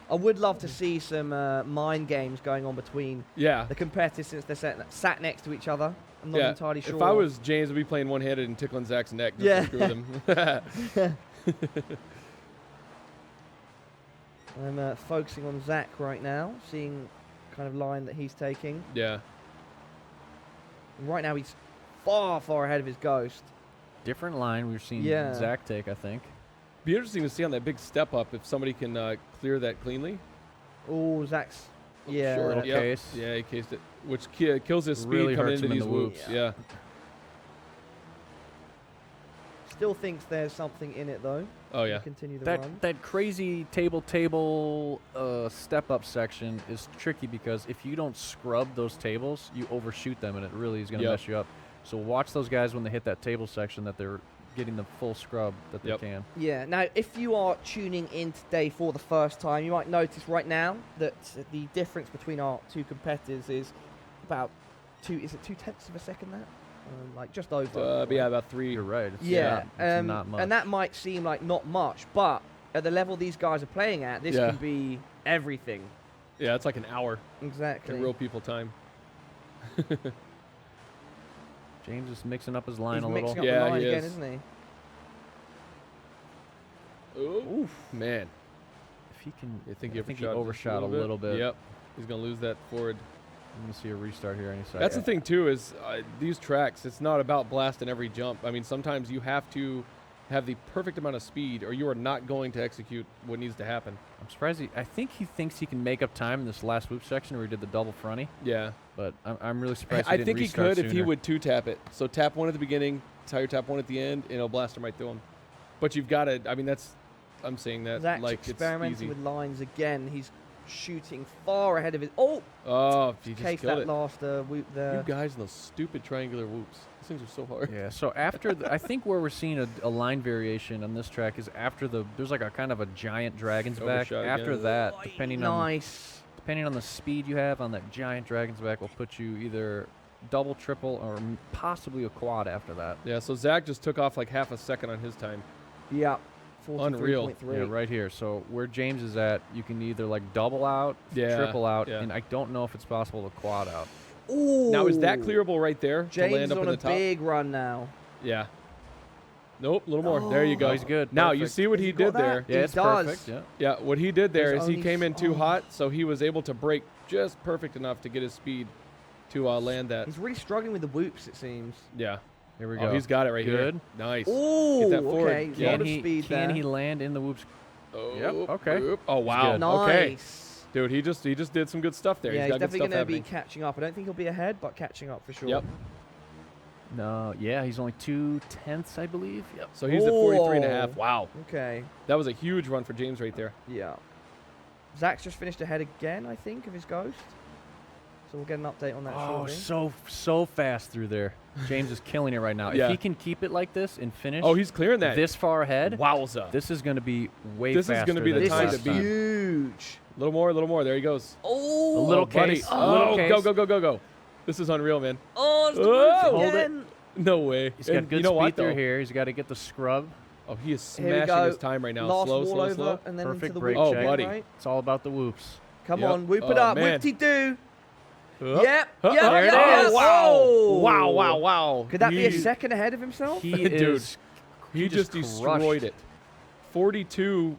[SPEAKER 1] I would love to see some mind games going on between
[SPEAKER 2] Yeah.
[SPEAKER 1] the competitors since they're sat next to each other. I'm not entirely sure.
[SPEAKER 2] If I was James, I'd be playing one-handed and tickling Zach's neck just to screw them.
[SPEAKER 1] I'm focusing on Zach right now, seeing kind of line that he's taking.
[SPEAKER 2] Yeah.
[SPEAKER 1] Right now he's far, far ahead of his Ghost.
[SPEAKER 3] Different line we've seen Zach take, I think.
[SPEAKER 2] Be interesting to see on that big step up if somebody can clear that cleanly.
[SPEAKER 1] Oh, Zach's
[SPEAKER 3] little case.
[SPEAKER 2] Yeah, he cased it, which kills his speed
[SPEAKER 3] really
[SPEAKER 2] coming
[SPEAKER 3] hurts
[SPEAKER 2] into
[SPEAKER 3] him in
[SPEAKER 2] these
[SPEAKER 3] the
[SPEAKER 2] whoops. Yeah.
[SPEAKER 1] Still thinks there's something in it though.
[SPEAKER 2] Oh yeah.
[SPEAKER 1] Continue the run.
[SPEAKER 3] That crazy table step up section is tricky because if you don't scrub those tables, you overshoot them and it really is going to mess you up. So watch those guys when they hit that table section that they're getting the full scrub that they can.
[SPEAKER 1] Yeah. Now, if you are tuning in today for the first time, you might notice right now that the difference between our two competitors is about 2 tenths of a second now? Like just over.
[SPEAKER 2] Yeah, about 3.
[SPEAKER 3] You're right.
[SPEAKER 1] It's
[SPEAKER 3] not much.
[SPEAKER 1] And that might seem like not much, but at the level these guys are playing at, this can be everything.
[SPEAKER 2] Yeah, it's like an hour.
[SPEAKER 1] Exactly.
[SPEAKER 2] In real people time.
[SPEAKER 3] James is mixing up his line
[SPEAKER 1] He's
[SPEAKER 3] a little.
[SPEAKER 1] mixing up the line again, isn't he?
[SPEAKER 2] Oof, man.
[SPEAKER 3] If he can,
[SPEAKER 2] I think
[SPEAKER 3] he overshot a little bit.
[SPEAKER 2] Yep. He's going to lose that forward.
[SPEAKER 3] I'm going to see a restart here any second.
[SPEAKER 2] That's the thing, too, is these tracks, it's not about blasting every jump. I mean, sometimes you have to have the perfect amount of speed or you are not going to execute what needs to happen.
[SPEAKER 3] I'm surprised. I think he thinks he can make up time in this last whoop section where he did the double fronty.
[SPEAKER 2] Yeah.
[SPEAKER 3] But I'm really surprised
[SPEAKER 2] I think he could
[SPEAKER 3] sooner.
[SPEAKER 2] if he would 2-tap it. So tap 1 at the beginning, tire tap 1 at the end, and it'll blast him right through him. But you've got to, I mean, I'm saying that
[SPEAKER 1] Zach's
[SPEAKER 2] like
[SPEAKER 1] experimenting
[SPEAKER 2] it's easy.
[SPEAKER 1] with lines again. He's shooting far ahead of his.
[SPEAKER 2] He just
[SPEAKER 1] case
[SPEAKER 2] killed
[SPEAKER 1] that
[SPEAKER 2] it.
[SPEAKER 1] last whoop there.
[SPEAKER 2] You guys in those stupid triangular whoops. These things are so hard.
[SPEAKER 3] Yeah. So after I think where we're seeing a line variation on this track is after there's like a kind of a giant dragon's back.
[SPEAKER 2] Overshot
[SPEAKER 3] After
[SPEAKER 2] again.
[SPEAKER 3] that, depending on the speed you have on that giant dragon's back, will put you either double, triple, or possibly a quad after that.
[SPEAKER 2] Yeah. So Zach just took off like half a second on his time.
[SPEAKER 1] Yeah.
[SPEAKER 2] Unreal.
[SPEAKER 1] 43.3.
[SPEAKER 3] Yeah, right here. So where James is at, you can either like double out, triple out, and I don't know if it's possible to quad out.
[SPEAKER 1] Ooh.
[SPEAKER 2] Now is that clearable right there
[SPEAKER 1] James
[SPEAKER 2] to land up
[SPEAKER 1] on
[SPEAKER 2] in the
[SPEAKER 1] a
[SPEAKER 2] top?
[SPEAKER 1] big run now.
[SPEAKER 2] Yeah. Nope, a little more. There you go.
[SPEAKER 3] He's good.
[SPEAKER 2] Now you
[SPEAKER 3] Perfect.
[SPEAKER 2] see what
[SPEAKER 1] Has
[SPEAKER 2] he
[SPEAKER 1] he got
[SPEAKER 2] did
[SPEAKER 1] that?
[SPEAKER 2] there.
[SPEAKER 3] Yeah,
[SPEAKER 1] He
[SPEAKER 3] it's
[SPEAKER 1] does.
[SPEAKER 3] perfect. Yeah.
[SPEAKER 2] Yeah, what he did there
[SPEAKER 1] There's
[SPEAKER 2] is he
[SPEAKER 1] only
[SPEAKER 2] came in too
[SPEAKER 1] oh.
[SPEAKER 2] hot, so he was able to brake just perfect enough to get his speed to land that.
[SPEAKER 1] He's really struggling with the whoops, it seems.
[SPEAKER 2] Yeah.
[SPEAKER 3] Here we go.
[SPEAKER 2] Oh, he's got it right
[SPEAKER 3] Good.
[SPEAKER 2] here. Nice.
[SPEAKER 1] Ooh,
[SPEAKER 2] Get that forward.
[SPEAKER 1] okay.
[SPEAKER 2] Yeah.
[SPEAKER 1] Lot of speed
[SPEAKER 3] Can
[SPEAKER 1] there.
[SPEAKER 3] he land in the whoops?
[SPEAKER 2] Oh,
[SPEAKER 3] Yep, okay.
[SPEAKER 2] whoop. Oh, wow.
[SPEAKER 3] good.
[SPEAKER 2] Okay.
[SPEAKER 1] Nice.
[SPEAKER 2] Dude, he just did some good stuff there.
[SPEAKER 1] Yeah,
[SPEAKER 2] he's got
[SPEAKER 1] he's
[SPEAKER 2] good
[SPEAKER 1] definitely
[SPEAKER 2] stuff
[SPEAKER 1] going to be
[SPEAKER 2] happening.
[SPEAKER 1] catching up. I don't think he'll be ahead, but catching up for sure.
[SPEAKER 2] Yep.
[SPEAKER 3] No, yeah, he's only 2/10, I believe. Yep.
[SPEAKER 2] So he's at 43.5. Wow.
[SPEAKER 1] Okay.
[SPEAKER 2] That was a huge run for James right there.
[SPEAKER 1] Yeah. Zach's just finished ahead again, I think, of his Ghost. So we'll get an update on that
[SPEAKER 3] Oh,
[SPEAKER 1] shortly.
[SPEAKER 3] so fast through there. James is killing it right now.
[SPEAKER 2] Yeah.
[SPEAKER 3] If he can keep it like this and finish
[SPEAKER 2] Oh, he's clearing that.
[SPEAKER 3] this far ahead,
[SPEAKER 2] Wowza.
[SPEAKER 3] this is going to be way
[SPEAKER 2] This is
[SPEAKER 3] faster.
[SPEAKER 2] gonna be the
[SPEAKER 3] than
[SPEAKER 1] This
[SPEAKER 2] time
[SPEAKER 3] last
[SPEAKER 1] is
[SPEAKER 2] to beat.
[SPEAKER 1] huge.
[SPEAKER 2] A little more. There he goes.
[SPEAKER 1] Oh,
[SPEAKER 3] A little
[SPEAKER 2] buddy.
[SPEAKER 3] case.
[SPEAKER 2] Oh, go. This is unreal, man.
[SPEAKER 1] Oh, it's the
[SPEAKER 2] Oh.
[SPEAKER 1] move
[SPEAKER 3] Hold it.
[SPEAKER 1] again.
[SPEAKER 2] No way.
[SPEAKER 3] He's got
[SPEAKER 2] And
[SPEAKER 3] good
[SPEAKER 2] you know
[SPEAKER 3] speed
[SPEAKER 2] what,
[SPEAKER 3] through
[SPEAKER 2] though?
[SPEAKER 3] here. He's got to get the scrub.
[SPEAKER 2] Oh, he is
[SPEAKER 1] Here we
[SPEAKER 2] smashing
[SPEAKER 1] go.
[SPEAKER 2] his time right now.
[SPEAKER 1] Last
[SPEAKER 2] Slow,
[SPEAKER 1] wall
[SPEAKER 2] slow,
[SPEAKER 1] over,
[SPEAKER 2] slow.
[SPEAKER 1] and then
[SPEAKER 3] Perfect
[SPEAKER 1] into the
[SPEAKER 3] brake
[SPEAKER 1] whoop.
[SPEAKER 2] Oh,
[SPEAKER 3] check.
[SPEAKER 2] buddy.
[SPEAKER 1] Right?
[SPEAKER 3] It's all about the whoops.
[SPEAKER 1] Come
[SPEAKER 2] Yep.
[SPEAKER 1] on, whoop it
[SPEAKER 2] Oh,
[SPEAKER 1] up.
[SPEAKER 2] man.
[SPEAKER 1] Whoop-de-doo.
[SPEAKER 2] Up.
[SPEAKER 1] Yep.
[SPEAKER 2] Up.
[SPEAKER 1] Yep.
[SPEAKER 3] There it
[SPEAKER 1] Yep.
[SPEAKER 3] is.
[SPEAKER 1] Whoa.
[SPEAKER 2] Wow.
[SPEAKER 1] Could that be a
[SPEAKER 2] He-
[SPEAKER 1] second ahead of himself?
[SPEAKER 3] He
[SPEAKER 2] Dude,
[SPEAKER 3] is.
[SPEAKER 2] He just destroyed
[SPEAKER 3] crushed.
[SPEAKER 2] it. 42.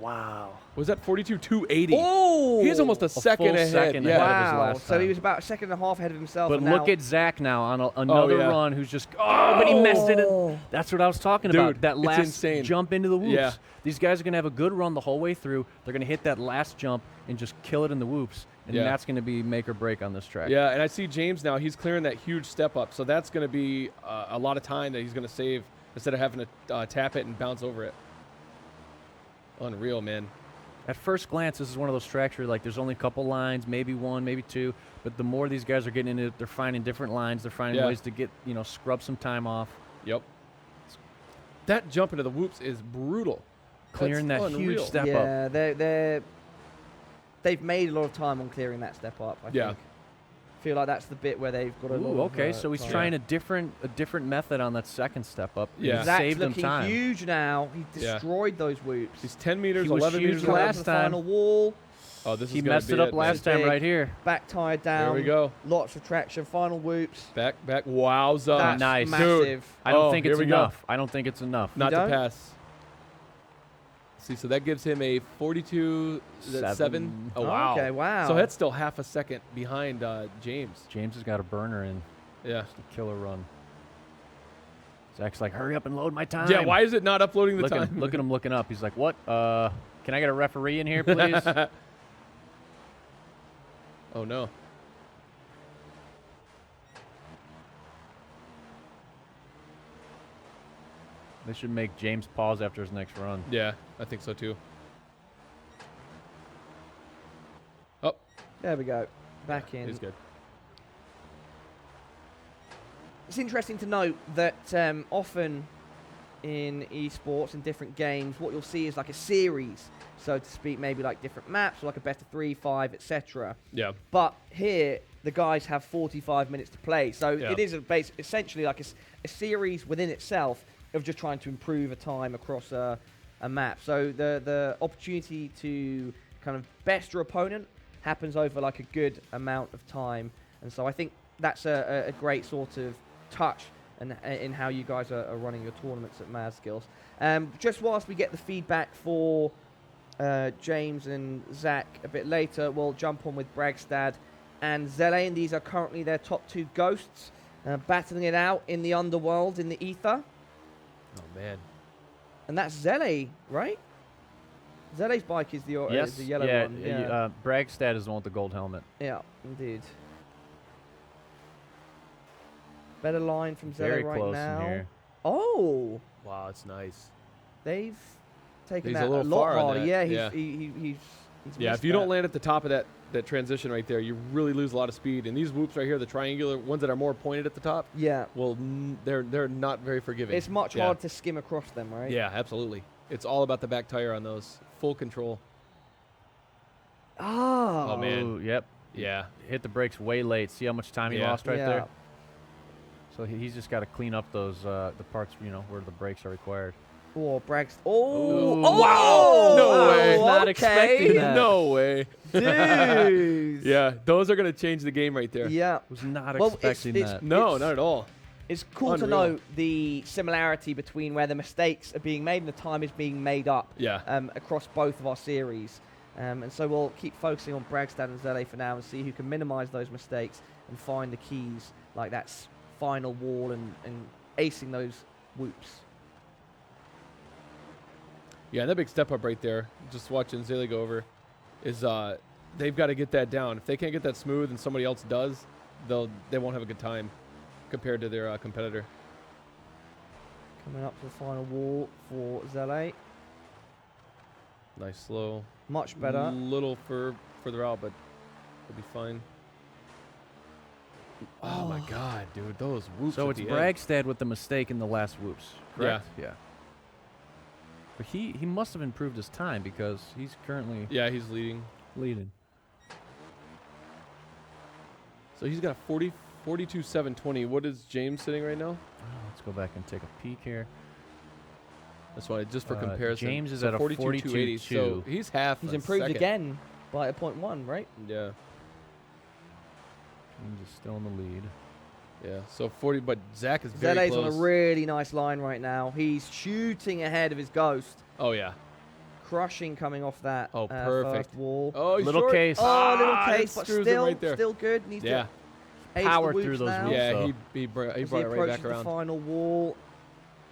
[SPEAKER 3] Wow.
[SPEAKER 2] Was that 42.280?
[SPEAKER 1] Oh.
[SPEAKER 2] He's almost a second
[SPEAKER 3] full
[SPEAKER 2] ahead.
[SPEAKER 3] second
[SPEAKER 2] Yeah.
[SPEAKER 3] ahead of his
[SPEAKER 1] Wow.
[SPEAKER 3] last
[SPEAKER 1] So he
[SPEAKER 3] time.
[SPEAKER 1] was about a second and a half ahead of himself.
[SPEAKER 3] But
[SPEAKER 1] and
[SPEAKER 3] look
[SPEAKER 1] now-
[SPEAKER 3] at Zach now on another
[SPEAKER 2] yeah.
[SPEAKER 3] run who's just, but he messed it.
[SPEAKER 1] Oh.
[SPEAKER 3] That's what I was talking
[SPEAKER 2] Dude,
[SPEAKER 3] about. That
[SPEAKER 2] it's
[SPEAKER 3] last
[SPEAKER 2] insane.
[SPEAKER 3] jump into the whoops.
[SPEAKER 2] Yeah.
[SPEAKER 3] These guys are going to have a good run the whole way through. They're going to hit that last jump and just kill it in the whoops. And
[SPEAKER 2] Yeah.
[SPEAKER 3] that's going to be make or break on this track.
[SPEAKER 2] Yeah, and I see James now. He's clearing that huge step up. So that's going to be a lot of time that he's going to save instead of having to tap it and bounce over it. Unreal, man.
[SPEAKER 3] At first glance, this is one of those tracks where like there's only a couple lines, maybe one, maybe two. But the more these guys are getting into it, they're finding different lines. They're finding
[SPEAKER 2] Yeah.
[SPEAKER 3] ways to get, scrub some time off.
[SPEAKER 2] Yep. That jump into the whoops is brutal.
[SPEAKER 3] Clearing
[SPEAKER 2] That's
[SPEAKER 3] that huge
[SPEAKER 2] unreal.
[SPEAKER 3] step up.
[SPEAKER 1] Yeah, they've made a lot of time on clearing that step up. I
[SPEAKER 2] Yeah.
[SPEAKER 1] think. Feel like that's the bit where they've got a lot
[SPEAKER 3] Ooh,
[SPEAKER 1] of,
[SPEAKER 3] okay, so he's
[SPEAKER 1] time.
[SPEAKER 3] trying a different method on that second step up.
[SPEAKER 2] Yeah.
[SPEAKER 3] He
[SPEAKER 1] Zach's
[SPEAKER 3] saved them
[SPEAKER 1] looking
[SPEAKER 3] time.
[SPEAKER 1] huge now. He
[SPEAKER 2] Yeah.
[SPEAKER 1] destroyed those whoops.
[SPEAKER 2] He's 10 meters,
[SPEAKER 3] He was
[SPEAKER 2] 11
[SPEAKER 3] huge
[SPEAKER 2] meters
[SPEAKER 1] He's going
[SPEAKER 3] last
[SPEAKER 1] up to the
[SPEAKER 3] time.
[SPEAKER 1] final wall.
[SPEAKER 2] Oh, this is
[SPEAKER 3] He
[SPEAKER 2] gonna
[SPEAKER 3] messed
[SPEAKER 2] be
[SPEAKER 3] it up
[SPEAKER 2] man.
[SPEAKER 3] last time
[SPEAKER 1] Big.
[SPEAKER 3] right here.
[SPEAKER 1] Back tire down.
[SPEAKER 2] There we go.
[SPEAKER 1] Lots of traction. Final whoops.
[SPEAKER 2] Back. Wowza.
[SPEAKER 1] That's
[SPEAKER 3] nice.
[SPEAKER 1] massive.
[SPEAKER 3] I don't
[SPEAKER 2] Oh,
[SPEAKER 3] think
[SPEAKER 2] here
[SPEAKER 3] it's
[SPEAKER 2] we go.
[SPEAKER 3] enough. I don't think it's enough.
[SPEAKER 2] Not to
[SPEAKER 1] don't?
[SPEAKER 2] pass. See, so that gives him a 42.7.
[SPEAKER 3] Seven.
[SPEAKER 2] Oh, wow.
[SPEAKER 1] Okay, wow.
[SPEAKER 2] So that's still half a second behind James.
[SPEAKER 3] James has got a burner in.
[SPEAKER 2] Yeah.
[SPEAKER 3] Just a killer run. Zach's like, hurry up and load my time.
[SPEAKER 2] Yeah, why is it not uploading the
[SPEAKER 3] look
[SPEAKER 2] time?
[SPEAKER 3] At him, look at him looking up. He's like, what? Can I get a referee in here, please?
[SPEAKER 2] Oh, no.
[SPEAKER 3] They should make James pause after his next run.
[SPEAKER 2] Yeah, I think so too. Oh,
[SPEAKER 1] There we go. Back in.
[SPEAKER 2] he's good.
[SPEAKER 1] It's interesting to note that often in esports and different games, what you'll see is like a series, so to speak, maybe like different maps, or like a best of 3, 5, etc.
[SPEAKER 2] Yeah.
[SPEAKER 1] But here, the guys have 45 minutes to play, so
[SPEAKER 2] Yeah.
[SPEAKER 1] it is essentially like a series within itself of just trying to improve a time across a map. So the opportunity to kind of best your opponent happens over like a good amount of time, and so I think that's a great sort of touch and in how you guys are running your tournaments at Mad Skills. Just whilst we get the feedback for James and Zach a bit later, we'll jump on with Bragstad and Zele, and these are currently their top 2 ghosts, battling it out in the underworld, in the ether.
[SPEAKER 2] Oh man.
[SPEAKER 1] And that's Zele, right? Zele's bike is the
[SPEAKER 3] Yes.
[SPEAKER 1] the yellow
[SPEAKER 3] yeah,
[SPEAKER 1] one. Yeah,
[SPEAKER 3] Bragstad is the one with the gold helmet.
[SPEAKER 1] yeah, indeed. Better line from
[SPEAKER 3] Very
[SPEAKER 1] Zele right
[SPEAKER 3] close
[SPEAKER 1] now.
[SPEAKER 3] in here.
[SPEAKER 1] Oh,
[SPEAKER 2] Wow, it's nice.
[SPEAKER 1] they've taken
[SPEAKER 2] He's
[SPEAKER 1] that
[SPEAKER 2] a little
[SPEAKER 1] lot
[SPEAKER 2] far on
[SPEAKER 1] harder.
[SPEAKER 2] that,
[SPEAKER 1] Yeah,
[SPEAKER 2] yeah.
[SPEAKER 1] he's
[SPEAKER 2] Yeah,
[SPEAKER 1] missed
[SPEAKER 2] if you don't
[SPEAKER 1] that.
[SPEAKER 2] land at the top of that transition right there, you really lose a lot of speed. And these whoops right here, the triangular ones that are more pointed at the top,
[SPEAKER 1] Yeah,
[SPEAKER 2] well, they're not very forgiving.
[SPEAKER 1] it's much
[SPEAKER 2] Yeah.
[SPEAKER 1] harder to skim across them, right?
[SPEAKER 2] Yeah, absolutely. It's all about the back tire on those. Full control.
[SPEAKER 1] Oh,
[SPEAKER 2] Oh, man.
[SPEAKER 3] Ooh, yep.
[SPEAKER 2] Yeah.
[SPEAKER 3] Hit the brakes way late. See how much time he
[SPEAKER 2] Yeah.
[SPEAKER 3] lost right
[SPEAKER 1] yeah.
[SPEAKER 3] there? So he's just got to clean up those the parts, where the brakes are required.
[SPEAKER 1] Oh, Brax. Oh,
[SPEAKER 3] Ooh.
[SPEAKER 1] oh,
[SPEAKER 2] Wow. No way.
[SPEAKER 3] Not
[SPEAKER 1] okay.
[SPEAKER 3] expecting that.
[SPEAKER 2] No way.
[SPEAKER 1] Dude.
[SPEAKER 2] Yeah, those are going to change the game right there.
[SPEAKER 1] Yeah.
[SPEAKER 3] Was not
[SPEAKER 1] Well,
[SPEAKER 3] expecting
[SPEAKER 1] it's-
[SPEAKER 3] that.
[SPEAKER 2] No,
[SPEAKER 1] It's-
[SPEAKER 2] not at all.
[SPEAKER 1] It's cool to
[SPEAKER 2] Unreal.
[SPEAKER 1] note the similarity between where the mistakes are being made and the time is being made up
[SPEAKER 2] Yeah.
[SPEAKER 1] across both of our series. And so we'll keep focusing on Bragstad and Zele for now and see who can minimize those mistakes and find the keys like that final wall and acing those whoops.
[SPEAKER 2] Yeah, and that big step up right there, just watching Zele go over, is they've got to get that down. If they can't get that smooth and somebody else does, they won't have a good time compared to their competitor.
[SPEAKER 1] Coming up to the final wall for Zele.
[SPEAKER 2] Nice slow.
[SPEAKER 1] Much better.
[SPEAKER 2] Little further out, but it'll be fine. Oh my God, dude, those whoops.
[SPEAKER 3] So
[SPEAKER 2] at
[SPEAKER 3] it's
[SPEAKER 2] the end.
[SPEAKER 3] Bragstad with the mistake in the last whoops, correct? Yeah. But he must have improved his time because he's currently
[SPEAKER 2] Yeah, he's leading.
[SPEAKER 3] leading.
[SPEAKER 2] So he's got 42.720. What is James sitting right now?
[SPEAKER 3] Oh, let's go back and take a peek here.
[SPEAKER 2] That's why, just for
[SPEAKER 3] Uh,
[SPEAKER 2] comparison.
[SPEAKER 3] James is
[SPEAKER 2] So
[SPEAKER 3] at a
[SPEAKER 2] 42.280. So
[SPEAKER 3] 42.2.
[SPEAKER 2] he's half.
[SPEAKER 1] He's
[SPEAKER 2] a
[SPEAKER 1] improved
[SPEAKER 2] second.
[SPEAKER 1] again by a 0.1, right?
[SPEAKER 2] Yeah,
[SPEAKER 3] James is still in the lead.
[SPEAKER 2] yeah. So 40, but Zach is very
[SPEAKER 1] Zele's
[SPEAKER 2] close.
[SPEAKER 1] on a really nice line right now. He's shooting ahead of his ghost.
[SPEAKER 2] Oh yeah.
[SPEAKER 1] Crushing coming off that
[SPEAKER 2] Oh, perfect.
[SPEAKER 1] first wall.
[SPEAKER 2] Oh, he's
[SPEAKER 3] Little
[SPEAKER 2] short.
[SPEAKER 3] case.
[SPEAKER 1] Oh, little
[SPEAKER 2] that
[SPEAKER 1] case, but
[SPEAKER 2] screws him
[SPEAKER 1] still,
[SPEAKER 2] right there.
[SPEAKER 1] still good. Needs
[SPEAKER 2] Yeah,
[SPEAKER 1] to ace
[SPEAKER 3] Power
[SPEAKER 1] the
[SPEAKER 3] through
[SPEAKER 1] whoops
[SPEAKER 3] those
[SPEAKER 1] now.
[SPEAKER 3] whoops.
[SPEAKER 2] yeah.
[SPEAKER 3] So-
[SPEAKER 2] He brought
[SPEAKER 1] As
[SPEAKER 2] it
[SPEAKER 1] he
[SPEAKER 2] right
[SPEAKER 1] approaches
[SPEAKER 2] back
[SPEAKER 1] the
[SPEAKER 2] around.
[SPEAKER 1] final wall,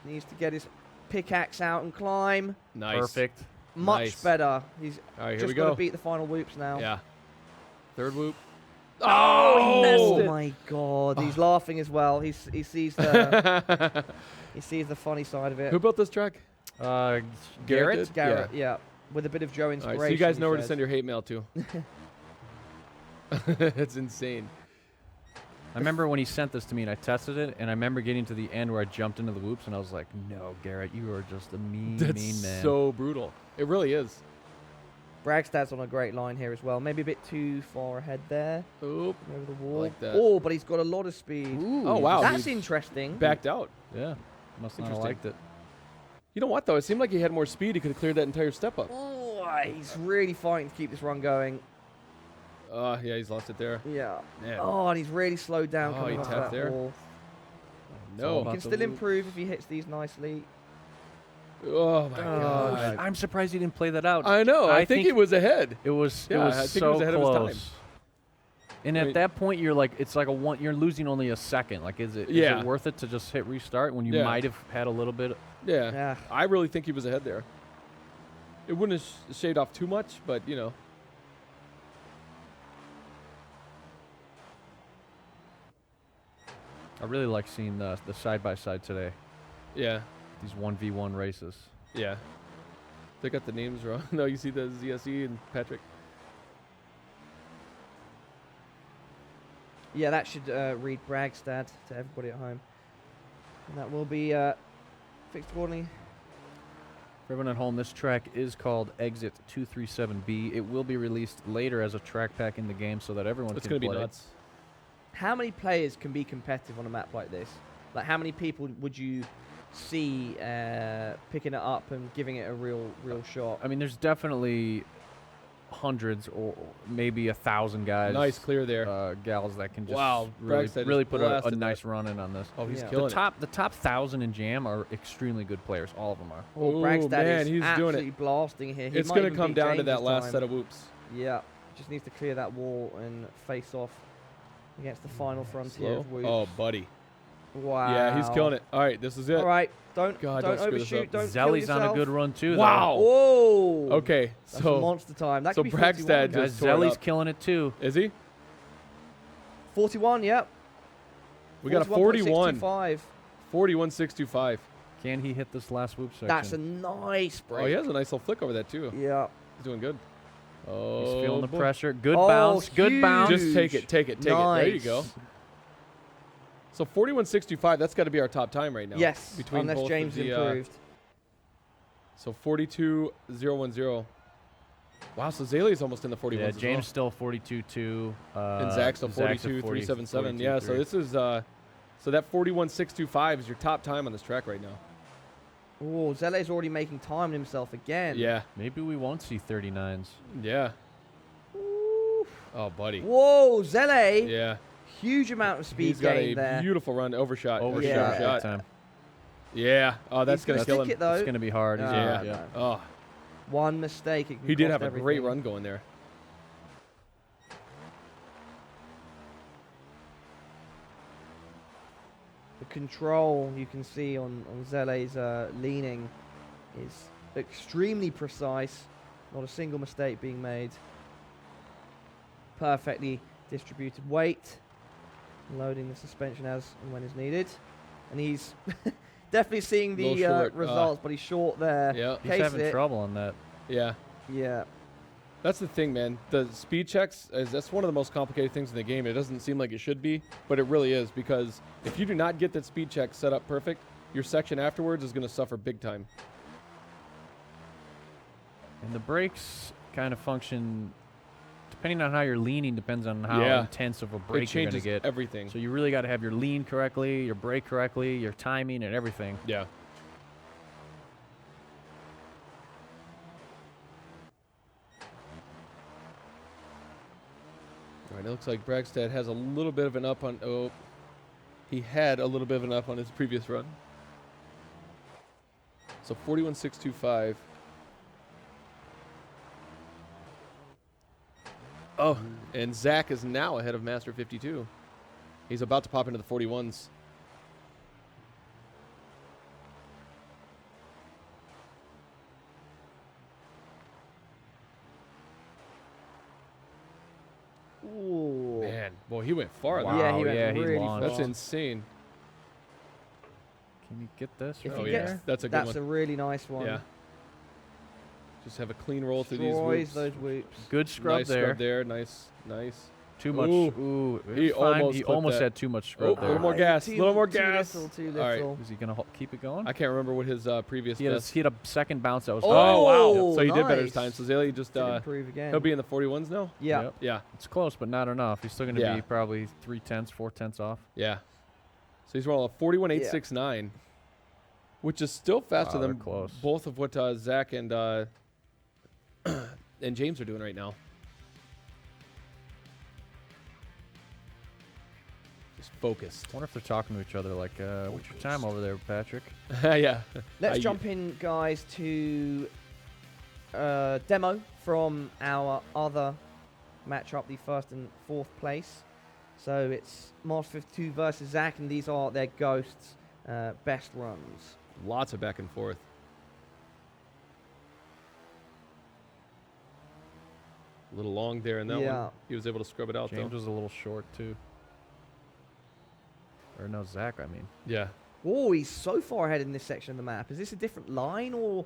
[SPEAKER 1] needs to get his pickaxe out and climb.
[SPEAKER 2] Nice.
[SPEAKER 3] Perfect.
[SPEAKER 1] Much
[SPEAKER 2] Nice.
[SPEAKER 1] better. He's
[SPEAKER 2] All right, here
[SPEAKER 1] just
[SPEAKER 2] we
[SPEAKER 1] got to
[SPEAKER 2] go.
[SPEAKER 1] beat the final whoops now.
[SPEAKER 2] Yeah. Third whoop.
[SPEAKER 1] Oh my God! He's laughing as well. He sees the he sees the funny side of it.
[SPEAKER 2] Who built this track?
[SPEAKER 3] Garrett?
[SPEAKER 2] did?
[SPEAKER 1] Garrett, yeah, with a bit of Joe
[SPEAKER 2] All
[SPEAKER 1] inspiration.
[SPEAKER 2] right, so you guys
[SPEAKER 1] he
[SPEAKER 2] know where to
[SPEAKER 1] says.
[SPEAKER 2] send your hate mail to. It's insane.
[SPEAKER 3] I remember when he sent this to me and I tested it, and I remember getting to the end where I jumped into the whoops, and I was like, "No, Garrett, you are just a mean
[SPEAKER 2] That's
[SPEAKER 3] man."
[SPEAKER 2] so brutal. It really is.
[SPEAKER 1] Bragstad's on a great line here as well. Maybe a bit too far ahead there.
[SPEAKER 2] Oop.
[SPEAKER 1] Over the wall.
[SPEAKER 2] Like that.
[SPEAKER 1] Oh, but he's got a lot of speed.
[SPEAKER 2] Oh, wow.
[SPEAKER 1] That's
[SPEAKER 2] He
[SPEAKER 1] interesting.
[SPEAKER 2] backed out.
[SPEAKER 3] Yeah, must not have
[SPEAKER 2] Interesting.
[SPEAKER 3] liked it.
[SPEAKER 2] You know what, though? It seemed like he had more speed. He could have cleared that entire step up.
[SPEAKER 1] Oh, Oh, he's really fighting to keep this run going.
[SPEAKER 2] Yeah, he's lost it there.
[SPEAKER 1] Yeah.
[SPEAKER 2] Man.
[SPEAKER 1] Oh, and he's really slowed down
[SPEAKER 2] Oh,
[SPEAKER 1] coming
[SPEAKER 2] he
[SPEAKER 1] off
[SPEAKER 2] tapped
[SPEAKER 1] that
[SPEAKER 2] there.
[SPEAKER 1] wall.
[SPEAKER 2] No.
[SPEAKER 1] He can still improve if he hits these nicely.
[SPEAKER 2] Oh, my God.
[SPEAKER 3] I'm surprised he didn't play that out.
[SPEAKER 2] I know. I think he was ahead.
[SPEAKER 3] It was.
[SPEAKER 2] Yeah,
[SPEAKER 3] it was
[SPEAKER 2] I think he
[SPEAKER 3] so
[SPEAKER 2] was ahead of his
[SPEAKER 3] close.
[SPEAKER 2] time.
[SPEAKER 3] And at that point, you're like, it's like a one. You're losing only a second. Like, is it worth it to just hit restart when you might have had a little bit?
[SPEAKER 2] Yeah. I really think he was ahead there. It wouldn't have shaved off too much, but you know.
[SPEAKER 3] I really like seeing the side by side today.
[SPEAKER 2] Yeah.
[SPEAKER 3] These 1v1 races.
[SPEAKER 2] Yeah. They got the names wrong. No, you see the ZSE and Patrick.
[SPEAKER 1] Yeah, that should read Bragstad to everybody at home. And that will be fixed accordingly.
[SPEAKER 3] For everyone at home, this track is called Exit 237B. It will be released later as a track pack in the game so that everyone
[SPEAKER 2] It's
[SPEAKER 3] can
[SPEAKER 2] going to
[SPEAKER 3] play.
[SPEAKER 2] be nuts.
[SPEAKER 1] How many players can be competitive on a map like this? Like, how many people would you see picking it up and giving it a real shot?
[SPEAKER 3] I mean, there's definitely hundreds or maybe 1,000 guys.
[SPEAKER 2] Nice clear there.
[SPEAKER 3] Gals that can just
[SPEAKER 2] Bragstad
[SPEAKER 3] really
[SPEAKER 2] just
[SPEAKER 3] put a
[SPEAKER 2] blasted
[SPEAKER 3] nice run in on this.
[SPEAKER 2] Oh, he's
[SPEAKER 1] Yeah.
[SPEAKER 2] killing
[SPEAKER 3] The top 1,000 in Jam are extremely good players. All of them are.
[SPEAKER 1] Oh,
[SPEAKER 2] Ooh,
[SPEAKER 1] Bragstad
[SPEAKER 2] man,
[SPEAKER 1] is
[SPEAKER 2] he's doing
[SPEAKER 1] absolutely
[SPEAKER 2] it.
[SPEAKER 1] blasting here. He
[SPEAKER 2] It's
[SPEAKER 1] might
[SPEAKER 2] going to
[SPEAKER 1] even
[SPEAKER 2] come
[SPEAKER 1] beat
[SPEAKER 2] down to
[SPEAKER 1] James
[SPEAKER 2] that
[SPEAKER 1] this
[SPEAKER 2] last
[SPEAKER 1] time.
[SPEAKER 2] set of whoops.
[SPEAKER 1] Yeah, just needs to clear that wall and face off against the final frontier
[SPEAKER 2] Slow.
[SPEAKER 1] of whoops.
[SPEAKER 2] Oh, buddy.
[SPEAKER 1] Wow.
[SPEAKER 2] Yeah, he's killing it. All right, this is it.
[SPEAKER 1] All right, don't
[SPEAKER 2] God, don't screw this
[SPEAKER 1] overshoot.
[SPEAKER 2] up.
[SPEAKER 1] Don't kill
[SPEAKER 3] Zelly's
[SPEAKER 1] yourself.
[SPEAKER 3] on a good run too.
[SPEAKER 2] Wow.
[SPEAKER 1] Whoa.
[SPEAKER 2] Okay,
[SPEAKER 1] That's
[SPEAKER 2] so
[SPEAKER 1] monster time. That
[SPEAKER 2] so
[SPEAKER 1] could be
[SPEAKER 2] Bragstad
[SPEAKER 1] 41.
[SPEAKER 3] Guys,
[SPEAKER 2] just tore it
[SPEAKER 3] Zelly's
[SPEAKER 2] up.
[SPEAKER 3] killing it too.
[SPEAKER 2] Is he?
[SPEAKER 1] 41. Yep.
[SPEAKER 2] We got a 41.
[SPEAKER 1] 41.625.
[SPEAKER 2] 41.625.
[SPEAKER 3] Can he hit this last whoop section?
[SPEAKER 1] That's a nice break.
[SPEAKER 2] Oh, he has a nice little flick over that too.
[SPEAKER 1] Yeah.
[SPEAKER 2] He's doing good. Oh,
[SPEAKER 3] He's feeling the
[SPEAKER 2] boy.
[SPEAKER 3] pressure. Good
[SPEAKER 1] Oh,
[SPEAKER 3] bounce. Good
[SPEAKER 1] huge.
[SPEAKER 3] bounce.
[SPEAKER 2] Just take it. There you
[SPEAKER 1] Nice.
[SPEAKER 2] go. So 41.65. That's got to be our top time right now.
[SPEAKER 1] Yes.
[SPEAKER 2] Between
[SPEAKER 1] unless
[SPEAKER 2] both
[SPEAKER 1] James
[SPEAKER 2] of the,
[SPEAKER 1] improved.
[SPEAKER 2] So 42.010. Wow. So Zayle's almost in the 41s.
[SPEAKER 3] Yeah,
[SPEAKER 2] as
[SPEAKER 3] James
[SPEAKER 2] well.
[SPEAKER 3] still 42.2.
[SPEAKER 2] And Zach's still 42.377. Yeah. So this is so that 41.625 is your top time on this track right now.
[SPEAKER 1] Oh, Zele's already making time himself again.
[SPEAKER 2] Yeah.
[SPEAKER 3] Maybe we won't see 39s.
[SPEAKER 2] Yeah.
[SPEAKER 1] Ooh.
[SPEAKER 2] Oh, buddy.
[SPEAKER 1] Whoa, Zele.
[SPEAKER 2] Yeah.
[SPEAKER 1] Huge amount of speed
[SPEAKER 2] He's got
[SPEAKER 1] gain
[SPEAKER 2] a
[SPEAKER 1] there.
[SPEAKER 2] beautiful run. Overshot.
[SPEAKER 3] Overshot
[SPEAKER 1] Yeah.
[SPEAKER 3] big time.
[SPEAKER 2] Yeah. Oh, that's
[SPEAKER 1] He's
[SPEAKER 2] going to kill
[SPEAKER 1] stick
[SPEAKER 2] him.
[SPEAKER 1] it, though.
[SPEAKER 3] It's going to be hard. He's
[SPEAKER 2] Yeah.
[SPEAKER 3] gonna- yeah.
[SPEAKER 2] Oh,
[SPEAKER 1] One mistake. It can
[SPEAKER 2] he did
[SPEAKER 1] cost
[SPEAKER 2] have a
[SPEAKER 1] everything.
[SPEAKER 2] great run going there.
[SPEAKER 1] The control you can see on Zele's leaning is extremely precise. Not a single mistake being made. Perfectly distributed weight. Loading the suspension as and when is needed. And he's definitely seeing the
[SPEAKER 2] Little short,
[SPEAKER 1] results, but he's short there.
[SPEAKER 2] Yeah.
[SPEAKER 3] He's
[SPEAKER 1] Case
[SPEAKER 3] having
[SPEAKER 1] it.
[SPEAKER 3] trouble on that.
[SPEAKER 2] Yeah.
[SPEAKER 1] Yeah.
[SPEAKER 2] That's the thing, man. The speed checks, that's one of the most complicated things in the game. It doesn't seem like it should be, but it really is, because if you do not get that speed check set up perfect, your section afterwards is going to suffer big time.
[SPEAKER 3] And the brakes kind of function, depending on how you're leaning, depends on how
[SPEAKER 2] Yeah.
[SPEAKER 3] intense of a
[SPEAKER 2] It
[SPEAKER 3] brake you're going to
[SPEAKER 2] changes
[SPEAKER 3] get.
[SPEAKER 2] everything.
[SPEAKER 3] So you really got to have your lean correctly, your brake correctly, your timing, and everything.
[SPEAKER 2] Yeah. All right, it looks like Bragstad has a little bit of an up on. Oh, he had a little bit of an up on his previous run. So 41.625. Oh, and Zach is now ahead of Master 52. He's about to pop into the 41s.
[SPEAKER 1] Ooh.
[SPEAKER 2] Man, boy, he went far.
[SPEAKER 3] Wow.
[SPEAKER 2] there.
[SPEAKER 1] Yeah, he went
[SPEAKER 3] yeah, he
[SPEAKER 1] really
[SPEAKER 3] launched.
[SPEAKER 2] That's
[SPEAKER 1] far.
[SPEAKER 2] insane.
[SPEAKER 3] Can you get this?
[SPEAKER 1] If
[SPEAKER 3] right
[SPEAKER 2] Oh
[SPEAKER 1] he
[SPEAKER 2] yeah,
[SPEAKER 1] gets-
[SPEAKER 3] there?
[SPEAKER 2] that's a good
[SPEAKER 1] That's
[SPEAKER 2] one.
[SPEAKER 1] a really nice one.
[SPEAKER 2] Yeah. Just have a clean roll through these
[SPEAKER 1] Destroys
[SPEAKER 2] whoops.
[SPEAKER 1] those whoops.
[SPEAKER 3] Good scrub
[SPEAKER 2] Nice
[SPEAKER 3] there.
[SPEAKER 2] scrub there. Nice, nice.
[SPEAKER 3] Too much.
[SPEAKER 2] Ooh.
[SPEAKER 3] Ooh, it
[SPEAKER 2] He
[SPEAKER 3] was fine.
[SPEAKER 2] almost
[SPEAKER 3] He
[SPEAKER 2] clipped
[SPEAKER 3] almost
[SPEAKER 2] that.
[SPEAKER 3] had too much
[SPEAKER 2] Oh,
[SPEAKER 3] scrub
[SPEAKER 2] a
[SPEAKER 3] there.
[SPEAKER 2] little more gas.
[SPEAKER 1] Too-
[SPEAKER 2] Little more
[SPEAKER 1] too
[SPEAKER 2] gas.
[SPEAKER 1] little, too
[SPEAKER 2] All right.
[SPEAKER 1] little.
[SPEAKER 3] Is he gonna keep it going?
[SPEAKER 2] I can't remember what his previous
[SPEAKER 3] He had,
[SPEAKER 2] best.
[SPEAKER 3] he had a second bounce that was.
[SPEAKER 2] Oh,
[SPEAKER 1] Oh,
[SPEAKER 2] wow! So he did better this
[SPEAKER 1] nice.
[SPEAKER 2] time. So Zaley just
[SPEAKER 1] Did improve again.
[SPEAKER 2] he'll be in the 41s now.
[SPEAKER 1] Yeah.
[SPEAKER 3] Yep.
[SPEAKER 2] Yeah,
[SPEAKER 3] It's close, but not enough. He's still gonna
[SPEAKER 2] Yeah.
[SPEAKER 3] be probably 3/10, 4/10 off.
[SPEAKER 2] yeah. So he's rolling a 41.869, which is still faster
[SPEAKER 3] Wow, they're
[SPEAKER 2] than
[SPEAKER 3] close.
[SPEAKER 2] both of what Zach and and James are doing right now. Just focused.
[SPEAKER 3] I wonder if they're talking to each other like, what's your time over there, Patrick?
[SPEAKER 2] Yeah.
[SPEAKER 1] Let's jump in, guys, to demo from our other matchup, the first and fourth place. So it's Master 52 versus Zach, and these are their Ghosts' best runs.
[SPEAKER 2] Lots of back and forth. A little long there in that one. He was able to scrub it out,
[SPEAKER 3] James
[SPEAKER 2] though.
[SPEAKER 3] was a little short, too. Or no, Zach, I mean.
[SPEAKER 2] Yeah.
[SPEAKER 1] Oh, he's so far ahead in this section of the map. Is this a different line, or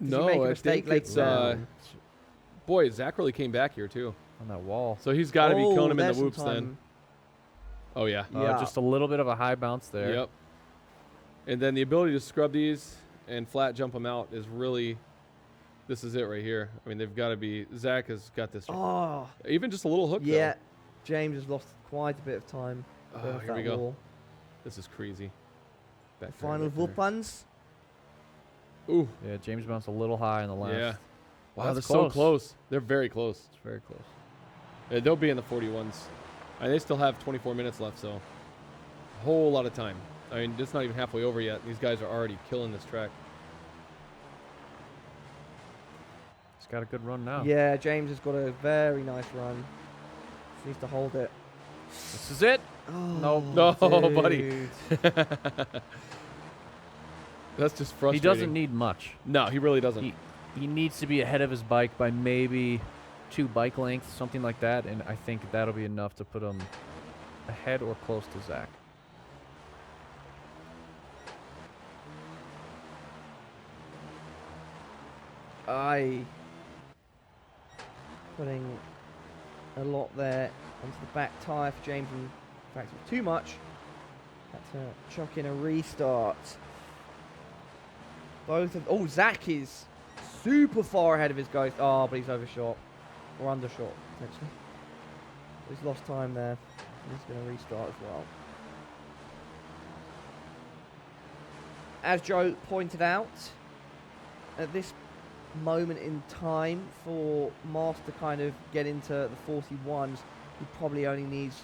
[SPEAKER 1] does
[SPEAKER 2] No,
[SPEAKER 1] he make a
[SPEAKER 2] I
[SPEAKER 1] mistake
[SPEAKER 2] think it's...
[SPEAKER 1] later down?
[SPEAKER 2] boy, Zach really came back here, too.
[SPEAKER 3] On that wall.
[SPEAKER 2] So he's got to be killing him in
[SPEAKER 1] there's
[SPEAKER 2] the whoops
[SPEAKER 1] some
[SPEAKER 2] then.
[SPEAKER 1] time.
[SPEAKER 2] Oh, yeah.
[SPEAKER 1] Yeah.
[SPEAKER 3] Just a little bit of a high bounce there.
[SPEAKER 2] Yep. And then the ability to scrub these and flat jump them out is really... This is it right here. I mean, they've got to be... Zach has got this.
[SPEAKER 1] Oh,
[SPEAKER 2] Even just a little hook,
[SPEAKER 1] yeah. James has lost quite a bit of time.
[SPEAKER 2] though.
[SPEAKER 1] with
[SPEAKER 2] Oh, here
[SPEAKER 1] that
[SPEAKER 2] we go.
[SPEAKER 1] wall.
[SPEAKER 2] This is crazy. Back there,
[SPEAKER 1] Final
[SPEAKER 2] back there.
[SPEAKER 1] Vulpans.
[SPEAKER 2] Ooh.
[SPEAKER 3] Yeah, James bounced a little high in the last.
[SPEAKER 2] Yeah. Wow,
[SPEAKER 3] That's
[SPEAKER 2] they're so close. They're very close.
[SPEAKER 3] It's very close.
[SPEAKER 2] Yeah, they'll be in the 41s. And they still have 24 minutes left, so a whole lot of time. I mean, it's not even halfway over yet. These guys are already killing this track.
[SPEAKER 3] He's got a good run now.
[SPEAKER 1] Yeah, James has got a very nice run. Just needs to hold it.
[SPEAKER 3] This is it.
[SPEAKER 1] Oh,
[SPEAKER 2] No,
[SPEAKER 1] dude.
[SPEAKER 2] buddy. That's just frustrating.
[SPEAKER 3] He doesn't need much.
[SPEAKER 2] No, he really doesn't.
[SPEAKER 3] He needs to be ahead of his bike by maybe 2 bike lengths, something like that, and I think that'll be enough to put him ahead or close to Zach.
[SPEAKER 1] Putting a lot there onto the back tyre for James, and in fact it was too much. Had to chuck in a restart. Zach is super far ahead of his Ghost. Oh, but he's overshot. Or undershot, potentially. He's lost time there. He's going to restart as well. As Joe pointed out, at this moment in time for Mars to kind of get into the 41s, he probably only needs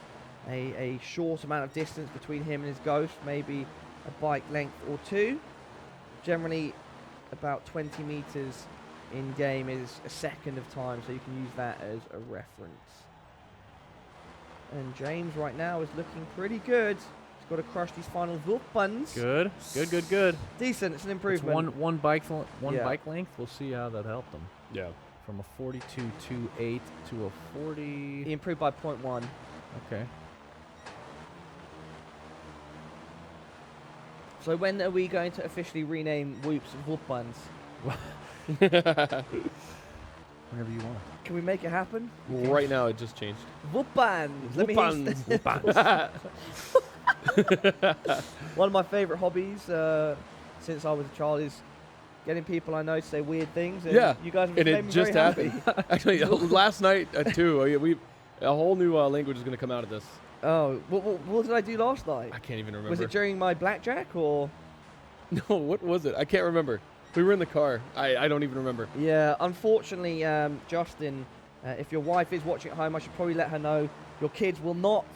[SPEAKER 1] a short amount of distance between him and his Ghost, maybe a bike length or two. Generally, about 20 meters in game is a second of time, so you can use that as a reference. And James right now is looking pretty good. He's got to crush these final Vulpans.
[SPEAKER 3] Good.
[SPEAKER 1] Decent. It's an
[SPEAKER 3] It's
[SPEAKER 1] improvement.
[SPEAKER 3] one bike
[SPEAKER 1] Yeah.
[SPEAKER 3] bike length. We'll see how that helped him.
[SPEAKER 2] Yeah.
[SPEAKER 3] From a 42.28 to a 40.
[SPEAKER 1] He improved by 0.1.
[SPEAKER 3] Okay.
[SPEAKER 1] So when are we going to officially rename Whoops Vulpans?
[SPEAKER 3] Whenever you want.
[SPEAKER 1] Can we make it happen?
[SPEAKER 2] Right now, it just changed.
[SPEAKER 1] Vulpans. Let me hear One of my favorite hobbies since I was a child is getting people I know to say weird things. And
[SPEAKER 2] Yeah,
[SPEAKER 1] you guys have
[SPEAKER 2] and
[SPEAKER 1] made
[SPEAKER 2] it
[SPEAKER 1] me
[SPEAKER 2] just
[SPEAKER 1] very happy.
[SPEAKER 2] happened. Actually, last night too. A whole new language is going to come out of this.
[SPEAKER 1] Oh, what did I do last night?
[SPEAKER 2] I can't even remember.
[SPEAKER 1] Was it during my blackjack or?
[SPEAKER 2] No, what was it? I can't remember. We were in the car. I don't even remember.
[SPEAKER 1] Yeah, unfortunately, Justin, if your wife is watching at home, I should probably let her know your kids will not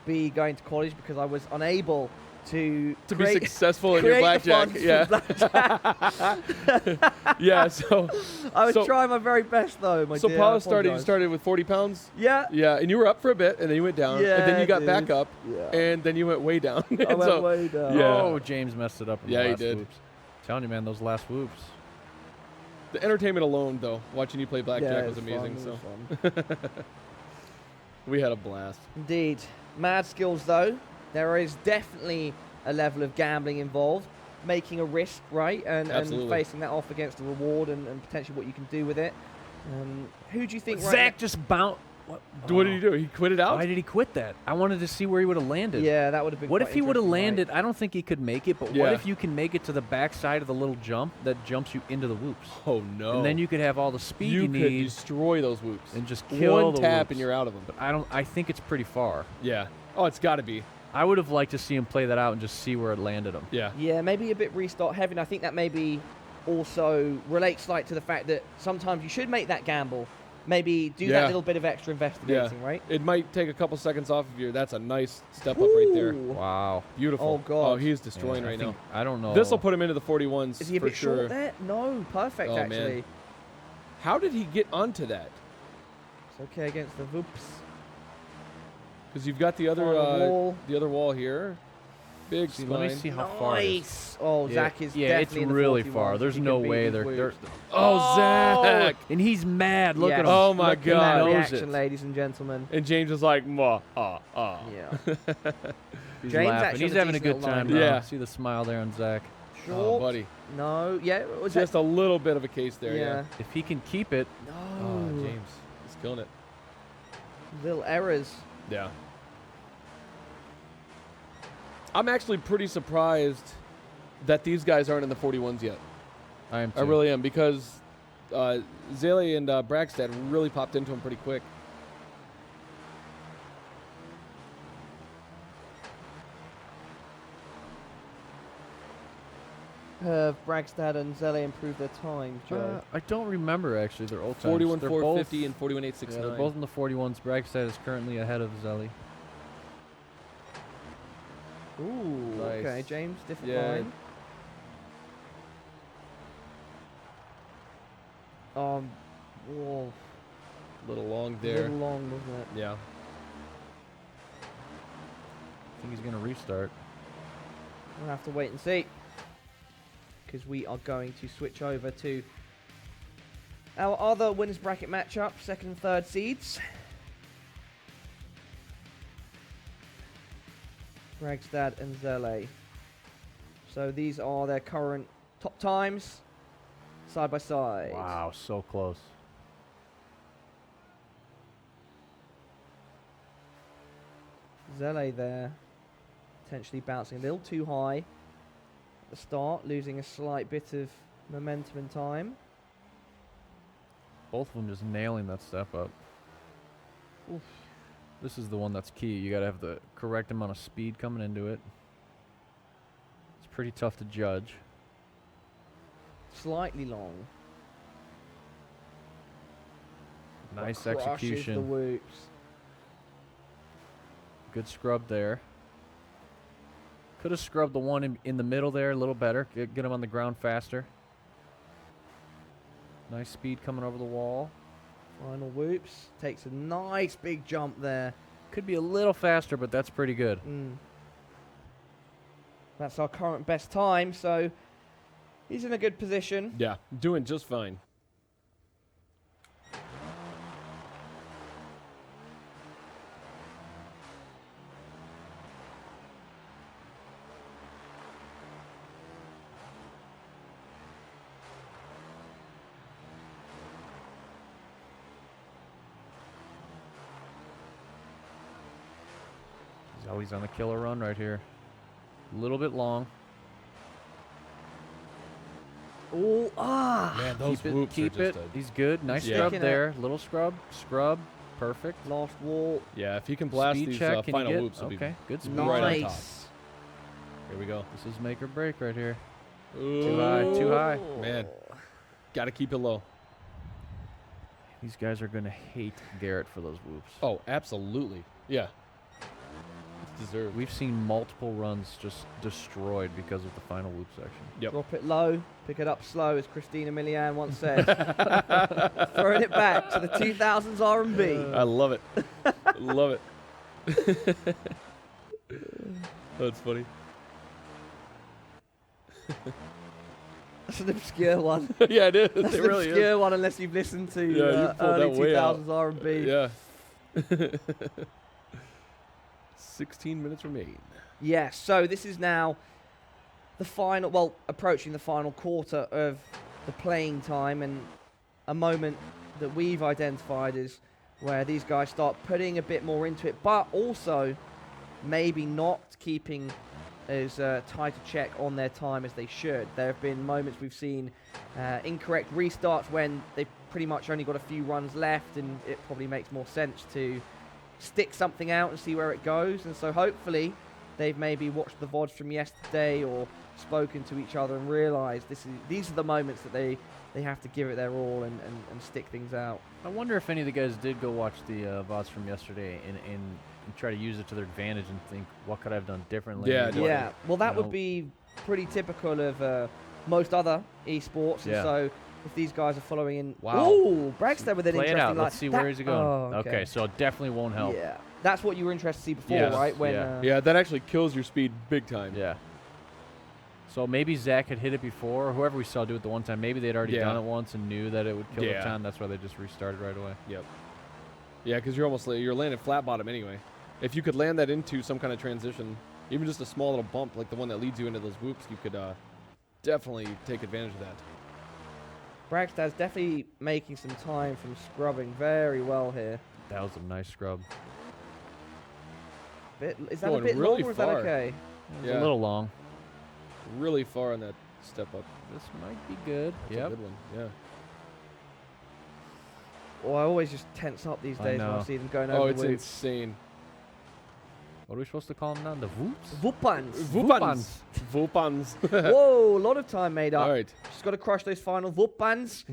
[SPEAKER 1] be going to college because I was unable to
[SPEAKER 2] be successful in your
[SPEAKER 1] create the
[SPEAKER 2] blackjack.
[SPEAKER 1] funds
[SPEAKER 2] Yeah.
[SPEAKER 1] for blackjack.
[SPEAKER 2] Yeah. So
[SPEAKER 1] I was
[SPEAKER 2] so-
[SPEAKER 1] trying my very best though, my
[SPEAKER 2] so
[SPEAKER 1] dear.
[SPEAKER 2] Paula
[SPEAKER 1] I
[SPEAKER 2] started. You
[SPEAKER 1] apologise.
[SPEAKER 2] started with 40 pounds.
[SPEAKER 1] Yeah.
[SPEAKER 2] Yeah, and you were up for a bit, and then you went down, and then
[SPEAKER 1] Yeah,
[SPEAKER 2] you got back
[SPEAKER 1] dude.
[SPEAKER 2] up,
[SPEAKER 1] Yeah.
[SPEAKER 2] and then you went way down.
[SPEAKER 1] I
[SPEAKER 2] And
[SPEAKER 1] went
[SPEAKER 2] so-
[SPEAKER 1] way down.
[SPEAKER 2] Yeah.
[SPEAKER 3] Oh, James messed it up in
[SPEAKER 2] Yeah,
[SPEAKER 3] the
[SPEAKER 2] he
[SPEAKER 3] last
[SPEAKER 2] did.
[SPEAKER 3] whoops. Telling you, man, those last whoops.
[SPEAKER 2] The entertainment alone, though, watching you play blackjack
[SPEAKER 1] Yeah,
[SPEAKER 2] was
[SPEAKER 1] it
[SPEAKER 2] amazing.
[SPEAKER 1] fun,
[SPEAKER 2] So
[SPEAKER 1] it was fun.
[SPEAKER 2] we had a blast.
[SPEAKER 1] Indeed. Mad skills though. There is definitely a level of gambling involved. Making a risk, right? And
[SPEAKER 2] Absolutely.
[SPEAKER 1] facing that off against a reward and potentially what you can do with it. Who do you think
[SPEAKER 3] Zach just bounced.
[SPEAKER 2] What did he do? He quit it out?
[SPEAKER 3] Why did he quit that? I wanted to see where he would have landed.
[SPEAKER 1] Yeah, that would have been
[SPEAKER 3] What
[SPEAKER 1] quite
[SPEAKER 3] if he would have
[SPEAKER 1] interesting,
[SPEAKER 3] landed?
[SPEAKER 1] right?
[SPEAKER 3] I don't think he could make it, but
[SPEAKER 2] Yeah.
[SPEAKER 3] what if you can make it to the backside of the little jump that jumps you into the whoops?
[SPEAKER 2] Oh, no.
[SPEAKER 3] And then you could have all the speed you
[SPEAKER 2] could
[SPEAKER 3] need
[SPEAKER 2] destroy those whoops.
[SPEAKER 3] and just kill
[SPEAKER 2] One
[SPEAKER 3] the
[SPEAKER 2] tap
[SPEAKER 3] whoops.
[SPEAKER 2] and you're out of them.
[SPEAKER 3] But I think it's pretty far.
[SPEAKER 2] Yeah. Oh, it's got to be.
[SPEAKER 3] I would have liked to see him play that out and just see where it landed him.
[SPEAKER 2] Yeah.
[SPEAKER 1] Yeah, maybe a bit restart heavy. And I think that may be also relates slightly to the fact that sometimes you should make that gamble. Maybe do that little bit of extra investigating, right?
[SPEAKER 2] It might take a couple seconds off of you. That's a nice step up right there.
[SPEAKER 3] Wow.
[SPEAKER 2] Beautiful.
[SPEAKER 1] Oh, God.
[SPEAKER 2] Oh, he's destroying right now.
[SPEAKER 3] I don't know.
[SPEAKER 2] This will put him into the 41s
[SPEAKER 1] Is he a
[SPEAKER 2] for
[SPEAKER 1] bit
[SPEAKER 2] sure.
[SPEAKER 1] short there? No, perfect,
[SPEAKER 2] Oh,
[SPEAKER 1] actually.
[SPEAKER 2] man. How did he get onto that?
[SPEAKER 1] It's okay against the Voops.
[SPEAKER 2] Because you've got the other wall here. Big spine.
[SPEAKER 3] Let me see how far it is.
[SPEAKER 1] Nice. Oh, Zach is
[SPEAKER 3] it's
[SPEAKER 1] definitely in the
[SPEAKER 3] really
[SPEAKER 1] 41s
[SPEAKER 3] far.
[SPEAKER 1] if
[SPEAKER 3] There's
[SPEAKER 1] he
[SPEAKER 3] no
[SPEAKER 1] can beat
[SPEAKER 3] way
[SPEAKER 1] these
[SPEAKER 3] they're
[SPEAKER 1] Voops.
[SPEAKER 2] Oh, Zach!
[SPEAKER 3] And he's mad. Look
[SPEAKER 1] Yes.
[SPEAKER 3] at him.
[SPEAKER 2] Oh, my
[SPEAKER 1] Look at that
[SPEAKER 2] God.
[SPEAKER 3] Knows
[SPEAKER 1] reaction,
[SPEAKER 3] it.
[SPEAKER 1] ladies and gentlemen.
[SPEAKER 2] And James is like,
[SPEAKER 1] Yeah.
[SPEAKER 3] He's
[SPEAKER 1] James
[SPEAKER 3] laughing.
[SPEAKER 1] actually
[SPEAKER 3] He's
[SPEAKER 1] has a
[SPEAKER 3] having a
[SPEAKER 1] decent
[SPEAKER 3] good
[SPEAKER 1] little
[SPEAKER 3] time.
[SPEAKER 1] line.
[SPEAKER 3] Now.
[SPEAKER 2] Yeah.
[SPEAKER 3] See the smile there on Zach.
[SPEAKER 1] Short.
[SPEAKER 2] Oh, buddy.
[SPEAKER 1] No. Yeah. Was
[SPEAKER 2] Just a little bit of a case there, yeah.
[SPEAKER 3] If he can keep it,
[SPEAKER 1] No.
[SPEAKER 2] Oh, James. He's killing it.
[SPEAKER 1] Little errors.
[SPEAKER 2] Yeah. I'm actually pretty surprised that these guys aren't in the 41s yet.
[SPEAKER 3] I am too.
[SPEAKER 2] I really am, because Zele and Braxstad really popped into him pretty quick.
[SPEAKER 1] Have Bragstad and Zele improved their times, Joe?
[SPEAKER 3] I don't remember actually their old times.
[SPEAKER 2] 41
[SPEAKER 3] They're
[SPEAKER 2] 450
[SPEAKER 3] both-
[SPEAKER 2] and 41
[SPEAKER 3] Yeah,
[SPEAKER 2] 869.
[SPEAKER 3] they're both in the 41s. Bragstad is currently ahead of Zelly.
[SPEAKER 1] Ooh,
[SPEAKER 2] Nice.
[SPEAKER 1] okay, James, different
[SPEAKER 2] Yeah.
[SPEAKER 1] line. Whoa,
[SPEAKER 2] A little long
[SPEAKER 1] a
[SPEAKER 2] there.
[SPEAKER 1] little long, wasn't it?
[SPEAKER 2] Yeah.
[SPEAKER 3] I think he's going to restart.
[SPEAKER 1] We'll have to wait and see, because we are going to switch over to our other winners bracket matchup, second and third seeds. Bragstad and Zele. So these are their current top times, side by side.
[SPEAKER 3] Wow, so close.
[SPEAKER 1] Zele there, potentially bouncing a little too high at the start, losing a slight bit of momentum and time.
[SPEAKER 3] Both of them just nailing that step up.
[SPEAKER 1] Oof.
[SPEAKER 3] This is the one that's key. You got to have the correct amount of speed coming into it. It's pretty tough to judge.
[SPEAKER 1] Slightly long.
[SPEAKER 3] Nice
[SPEAKER 1] Crushes the
[SPEAKER 3] execution.
[SPEAKER 1] whoops.
[SPEAKER 3] Good scrub there. Could have scrubbed the one in the middle there a little better. Get him on the ground faster. Nice speed coming over the wall.
[SPEAKER 1] Final whoops. Takes a nice big jump there.
[SPEAKER 3] Could be a little faster, but that's pretty good.
[SPEAKER 1] That's our current best time, so he's in a good position.
[SPEAKER 2] Yeah, doing just fine.
[SPEAKER 3] He's always on the killer run right here. A little bit long.
[SPEAKER 1] Oh,
[SPEAKER 2] Man, those
[SPEAKER 3] Keep it.
[SPEAKER 2] whoops
[SPEAKER 3] Keep
[SPEAKER 2] are
[SPEAKER 3] it.
[SPEAKER 2] just
[SPEAKER 3] He's good. Nice
[SPEAKER 2] Yeah.
[SPEAKER 3] scrub
[SPEAKER 1] Sticking
[SPEAKER 3] there. Little scrub. Scrub. Perfect.
[SPEAKER 1] last wall.
[SPEAKER 2] Yeah, if he can blast
[SPEAKER 3] Speed
[SPEAKER 2] these
[SPEAKER 3] check. Can
[SPEAKER 2] final
[SPEAKER 3] you get?
[SPEAKER 2] whoops, it'll
[SPEAKER 3] Okay. Good
[SPEAKER 2] be
[SPEAKER 3] speed.
[SPEAKER 2] right on top.
[SPEAKER 1] Nice.
[SPEAKER 2] Here we go.
[SPEAKER 3] This is make or break right here.
[SPEAKER 2] Too
[SPEAKER 3] high, too high.
[SPEAKER 2] Man, got to keep it low.
[SPEAKER 3] These guys are going to hate Garrett for those whoops.
[SPEAKER 2] Oh, absolutely. Yeah. It's deserved.
[SPEAKER 3] We've seen multiple runs just destroyed because of the final whoop section.
[SPEAKER 2] Yep.
[SPEAKER 1] Drop it low, pick it up slow, as Christina Milian once said. Throwing it back to the 2000s R&B.
[SPEAKER 2] I love it. Love it. That's funny.
[SPEAKER 1] That's an obscure one.
[SPEAKER 2] Yeah, it is.
[SPEAKER 1] That's
[SPEAKER 2] It
[SPEAKER 1] an
[SPEAKER 2] really
[SPEAKER 1] obscure
[SPEAKER 2] is.
[SPEAKER 1] one unless you've listened to
[SPEAKER 2] Yeah, you pulled
[SPEAKER 1] early
[SPEAKER 2] that way out.
[SPEAKER 1] 2000s R&B.
[SPEAKER 2] Yeah. 16 minutes remain.
[SPEAKER 1] Yeah, so this is now the final, well, approaching the final quarter of the playing time, and a moment that we've identified as where these guys start putting a bit more into it, but also maybe not keeping as tight a check on their time as they should. There have been moments we've seen incorrect restarts when they've pretty much only got a few runs left, and it probably makes more sense to stick something out and see where it goes. And so hopefully they've maybe watched the VODs from yesterday or spoken to each other and realised these are the moments that they have to give it their all and stick things out.
[SPEAKER 3] I wonder if any of the guys did go watch the VODs from yesterday and try to use it to their advantage and think, what could I have done differently?
[SPEAKER 1] Yeah. Well, that would be pretty typical of most other esports.
[SPEAKER 3] Yeah.
[SPEAKER 1] And so if these guys are following in...
[SPEAKER 3] Wow.
[SPEAKER 1] Ooh, Brax there with an
[SPEAKER 3] Play it
[SPEAKER 1] interesting...
[SPEAKER 3] out. Let's see where he's going.
[SPEAKER 1] Oh,
[SPEAKER 3] okay, so it definitely won't help.
[SPEAKER 1] Yeah. That's what you were interested to see before,
[SPEAKER 3] Yes.
[SPEAKER 1] right? When,
[SPEAKER 2] Yeah, that actually kills your speed big time.
[SPEAKER 3] Yeah. So maybe Zach had hit it before, or whoever we saw do it the one time. Maybe they'd already done it once and knew that it would kill the time. That's why they just restarted right away.
[SPEAKER 2] Yep. Yeah, because you're landing flat bottom anyway. If you could land that into some kind of transition, even just a small little bump like the one that leads you into those whoops, you could definitely take advantage of that.
[SPEAKER 1] Bragstad's definitely making some time from scrubbing very well here.
[SPEAKER 3] That was a nice scrub.
[SPEAKER 1] Is that a
[SPEAKER 2] Going
[SPEAKER 1] bit
[SPEAKER 2] really
[SPEAKER 1] long or is
[SPEAKER 2] far.
[SPEAKER 1] that okay?
[SPEAKER 3] It was a little long.
[SPEAKER 2] Really far on that step up.
[SPEAKER 3] This might be good.
[SPEAKER 2] That's a good one. Yeah.
[SPEAKER 1] Well, I always just tense up these days when I see them going over
[SPEAKER 2] Oh,
[SPEAKER 1] the
[SPEAKER 2] it's
[SPEAKER 1] whoops.
[SPEAKER 2] insane.
[SPEAKER 3] What are we supposed to call them now? The whoops?
[SPEAKER 1] Whoopans.
[SPEAKER 2] Whoopans. Whoopans.
[SPEAKER 1] Whoa, a lot of time made up.
[SPEAKER 2] All right.
[SPEAKER 1] Just got to crush those final whoopans.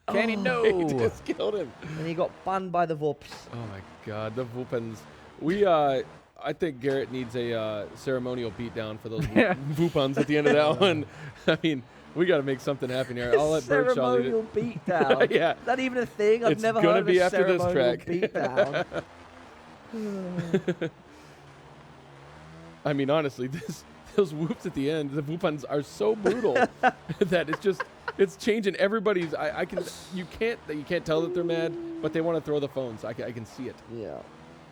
[SPEAKER 3] Kenny, no!
[SPEAKER 2] He just killed him.
[SPEAKER 1] And he got banned by the whoops.
[SPEAKER 2] Oh my God, the Whoopans. I think Garrett needs a ceremonial beatdown for those Whoopans at the end of that one. I mean, we got to make something happen here. I'll let Bergshaw lead
[SPEAKER 1] Ceremonial beatdown.
[SPEAKER 2] Yeah.
[SPEAKER 1] Is that even a thing? I've
[SPEAKER 2] It's
[SPEAKER 1] never
[SPEAKER 2] gonna
[SPEAKER 1] heard of
[SPEAKER 2] be
[SPEAKER 1] a
[SPEAKER 2] after this
[SPEAKER 1] ceremonial
[SPEAKER 2] track.
[SPEAKER 1] beatdown.
[SPEAKER 2] I mean, honestly, those whoops at the end, the Whoopans are so brutal that it's changing everybody's. You can't tell that they're mad, but they want to throw the phones. I can see it.
[SPEAKER 1] Yeah.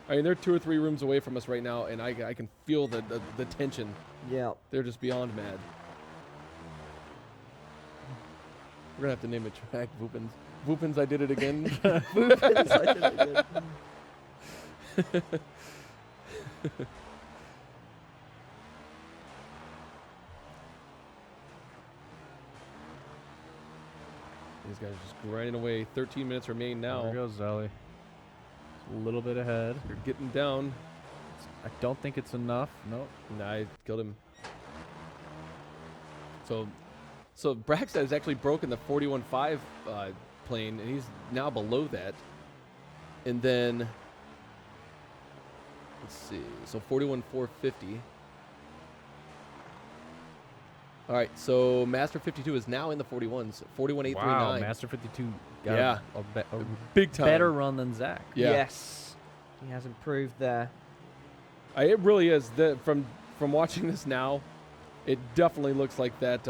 [SPEAKER 2] I mean, they're 2 or 3 rooms away from us right now, and I can feel the tension.
[SPEAKER 1] Yeah.
[SPEAKER 2] They're just beyond mad. We're gonna have to name a track Whoopins. Whoopins, I did it again.
[SPEAKER 1] Whoopins, I did it again.
[SPEAKER 2] These guys are just grinding away. 13 minutes remain now.
[SPEAKER 3] There goes Zelly. A little bit ahead.
[SPEAKER 2] They're getting down.
[SPEAKER 3] I don't think it's enough. Nope.
[SPEAKER 2] Nah, I killed him. So Brax has actually broken the 41.5 plane, and he's now below that. And then, let's see, so 41.450. All right, so Master 52 is now in the 41s, 41.839.
[SPEAKER 3] Wow, Master 52 got a
[SPEAKER 2] big time.
[SPEAKER 3] better run than Zach.
[SPEAKER 2] Yeah.
[SPEAKER 1] Yes. He has improved there.
[SPEAKER 2] It really is. From watching this now, it definitely looks like that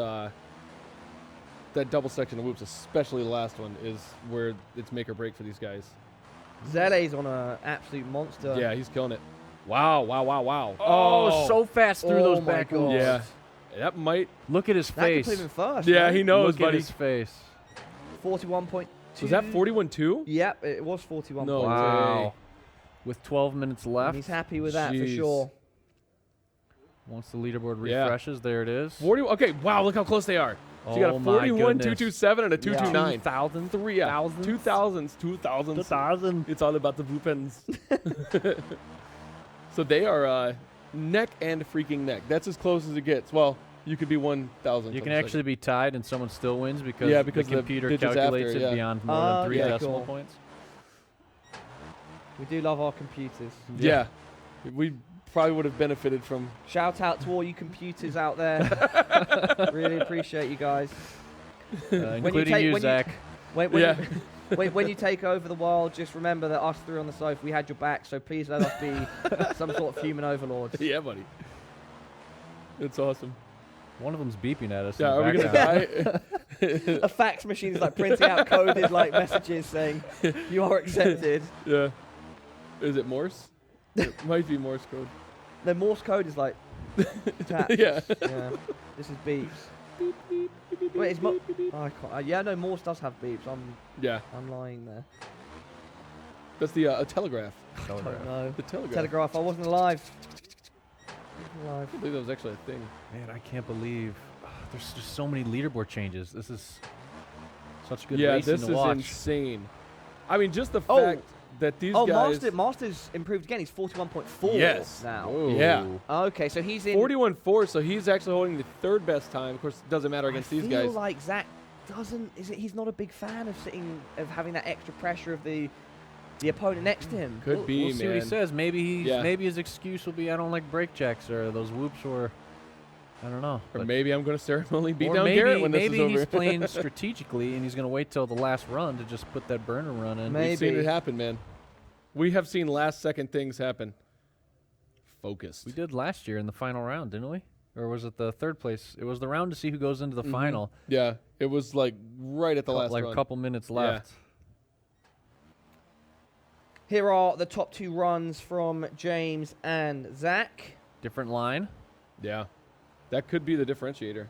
[SPEAKER 2] double section of whoops, especially the last one, is where it's make or break for these guys.
[SPEAKER 1] Zele's on an absolute monster.
[SPEAKER 2] Yeah, he's killing it. Wow.
[SPEAKER 3] Oh, so fast through those
[SPEAKER 1] my
[SPEAKER 3] back
[SPEAKER 1] God.
[SPEAKER 3] wheels.
[SPEAKER 2] Yeah. That might.
[SPEAKER 3] Look at his
[SPEAKER 1] That
[SPEAKER 3] face.
[SPEAKER 1] could put him first.
[SPEAKER 2] Yeah,
[SPEAKER 1] right?
[SPEAKER 2] he knows,
[SPEAKER 3] Look
[SPEAKER 2] buddy.
[SPEAKER 3] at his face.
[SPEAKER 1] 41.2.
[SPEAKER 2] Was that 41.2?
[SPEAKER 1] Yep, it was 41.
[SPEAKER 2] No
[SPEAKER 3] Wow.
[SPEAKER 2] way.
[SPEAKER 3] With 12 minutes left.
[SPEAKER 1] And he's happy with that for
[SPEAKER 2] Jeez.
[SPEAKER 1] sure.
[SPEAKER 3] Once the leaderboard
[SPEAKER 2] Yeah.
[SPEAKER 3] refreshes, there it is.
[SPEAKER 2] 40. Okay, wow, look how close they are. So you got a
[SPEAKER 3] Oh my
[SPEAKER 2] 41.227 and a 229.
[SPEAKER 3] 2,000.
[SPEAKER 2] 3, yeah. 2000s.
[SPEAKER 3] 2,000.
[SPEAKER 2] It's all about the Whoopins. So they are neck and freaking neck. That's as close as it gets. Well, you could be 1,000.
[SPEAKER 3] You can actually be tied and someone still wins because,
[SPEAKER 2] because
[SPEAKER 3] the computer
[SPEAKER 2] digits
[SPEAKER 3] calculates
[SPEAKER 2] after,
[SPEAKER 3] it
[SPEAKER 2] yeah.
[SPEAKER 3] beyond more than 3
[SPEAKER 1] yeah,
[SPEAKER 3] decimal
[SPEAKER 1] cool.
[SPEAKER 3] points.
[SPEAKER 1] We do love our computers.
[SPEAKER 2] Yeah. We probably would have benefited from.
[SPEAKER 1] Shout out to all you computers out there. Really appreciate you guys.
[SPEAKER 3] Including you, Zach.
[SPEAKER 1] When you take over the world, just remember that us 3 on the sofa, we had your back, so please let us be some sort of human overlords.
[SPEAKER 2] Yeah, buddy. It's awesome.
[SPEAKER 3] One of them's beeping at us.
[SPEAKER 2] Yeah,
[SPEAKER 3] in
[SPEAKER 2] are
[SPEAKER 3] the
[SPEAKER 2] we going
[SPEAKER 3] background.
[SPEAKER 2] to die?
[SPEAKER 1] A fax machine is like printing out coded like messages saying you are accepted.
[SPEAKER 2] Yeah. Is it Morse? It might be Morse code.
[SPEAKER 1] The Morse code is like taps.
[SPEAKER 2] Yeah.
[SPEAKER 1] Yeah. This is beeps. Wait, is I can't. Yeah, no, Morse does have beeps. I'm lying there.
[SPEAKER 2] That's the a telegraph.
[SPEAKER 1] I don't know.
[SPEAKER 2] The telegraph.
[SPEAKER 1] Telegraph. I wasn't alive.
[SPEAKER 2] I believe that was actually a thing.
[SPEAKER 3] Man, I can't believe there's just so many leaderboard changes. This is such good
[SPEAKER 2] Yeah,
[SPEAKER 3] racing
[SPEAKER 2] this
[SPEAKER 3] to
[SPEAKER 2] is
[SPEAKER 3] watch.
[SPEAKER 2] insane. I mean, just the
[SPEAKER 1] Oh,
[SPEAKER 2] fact. that these guys.
[SPEAKER 1] Master's improved again. He's 41.4
[SPEAKER 2] Yes.
[SPEAKER 1] now.
[SPEAKER 3] Whoa.
[SPEAKER 2] Yeah.
[SPEAKER 1] Okay, so he's in
[SPEAKER 2] 41.4, so he's actually holding the third best time. Of course, it doesn't matter against these
[SPEAKER 1] I
[SPEAKER 2] guys.
[SPEAKER 1] feel like Zach doesn't. He's not a big fan of having that extra pressure of the opponent next to him.
[SPEAKER 2] Could be,
[SPEAKER 3] We'll
[SPEAKER 2] man.
[SPEAKER 3] see what he says. Maybe
[SPEAKER 2] Yeah.
[SPEAKER 3] maybe his excuse will be I don't like brake checks or those whoops or I don't know.
[SPEAKER 2] Or
[SPEAKER 3] But-
[SPEAKER 2] maybe I'm going to ceremonially beat
[SPEAKER 3] or
[SPEAKER 2] down
[SPEAKER 3] maybe,
[SPEAKER 2] Garrett when this is
[SPEAKER 3] maybe
[SPEAKER 2] over.
[SPEAKER 3] he's playing strategically and he's going to wait till the last run to just put that burner run in.
[SPEAKER 1] Maybe.
[SPEAKER 2] We've seen it happen, man. We have seen last-second things happen. Focused.
[SPEAKER 3] We did last year in the final round, didn't we? Or was it the third place? It was the round to see who goes into the final.
[SPEAKER 2] Yeah, it was like right at the last
[SPEAKER 3] like
[SPEAKER 2] run.
[SPEAKER 3] a couple minutes left.
[SPEAKER 1] Here are the top 2 runs from James and Zach.
[SPEAKER 3] Different line.
[SPEAKER 2] Yeah, that could be the differentiator.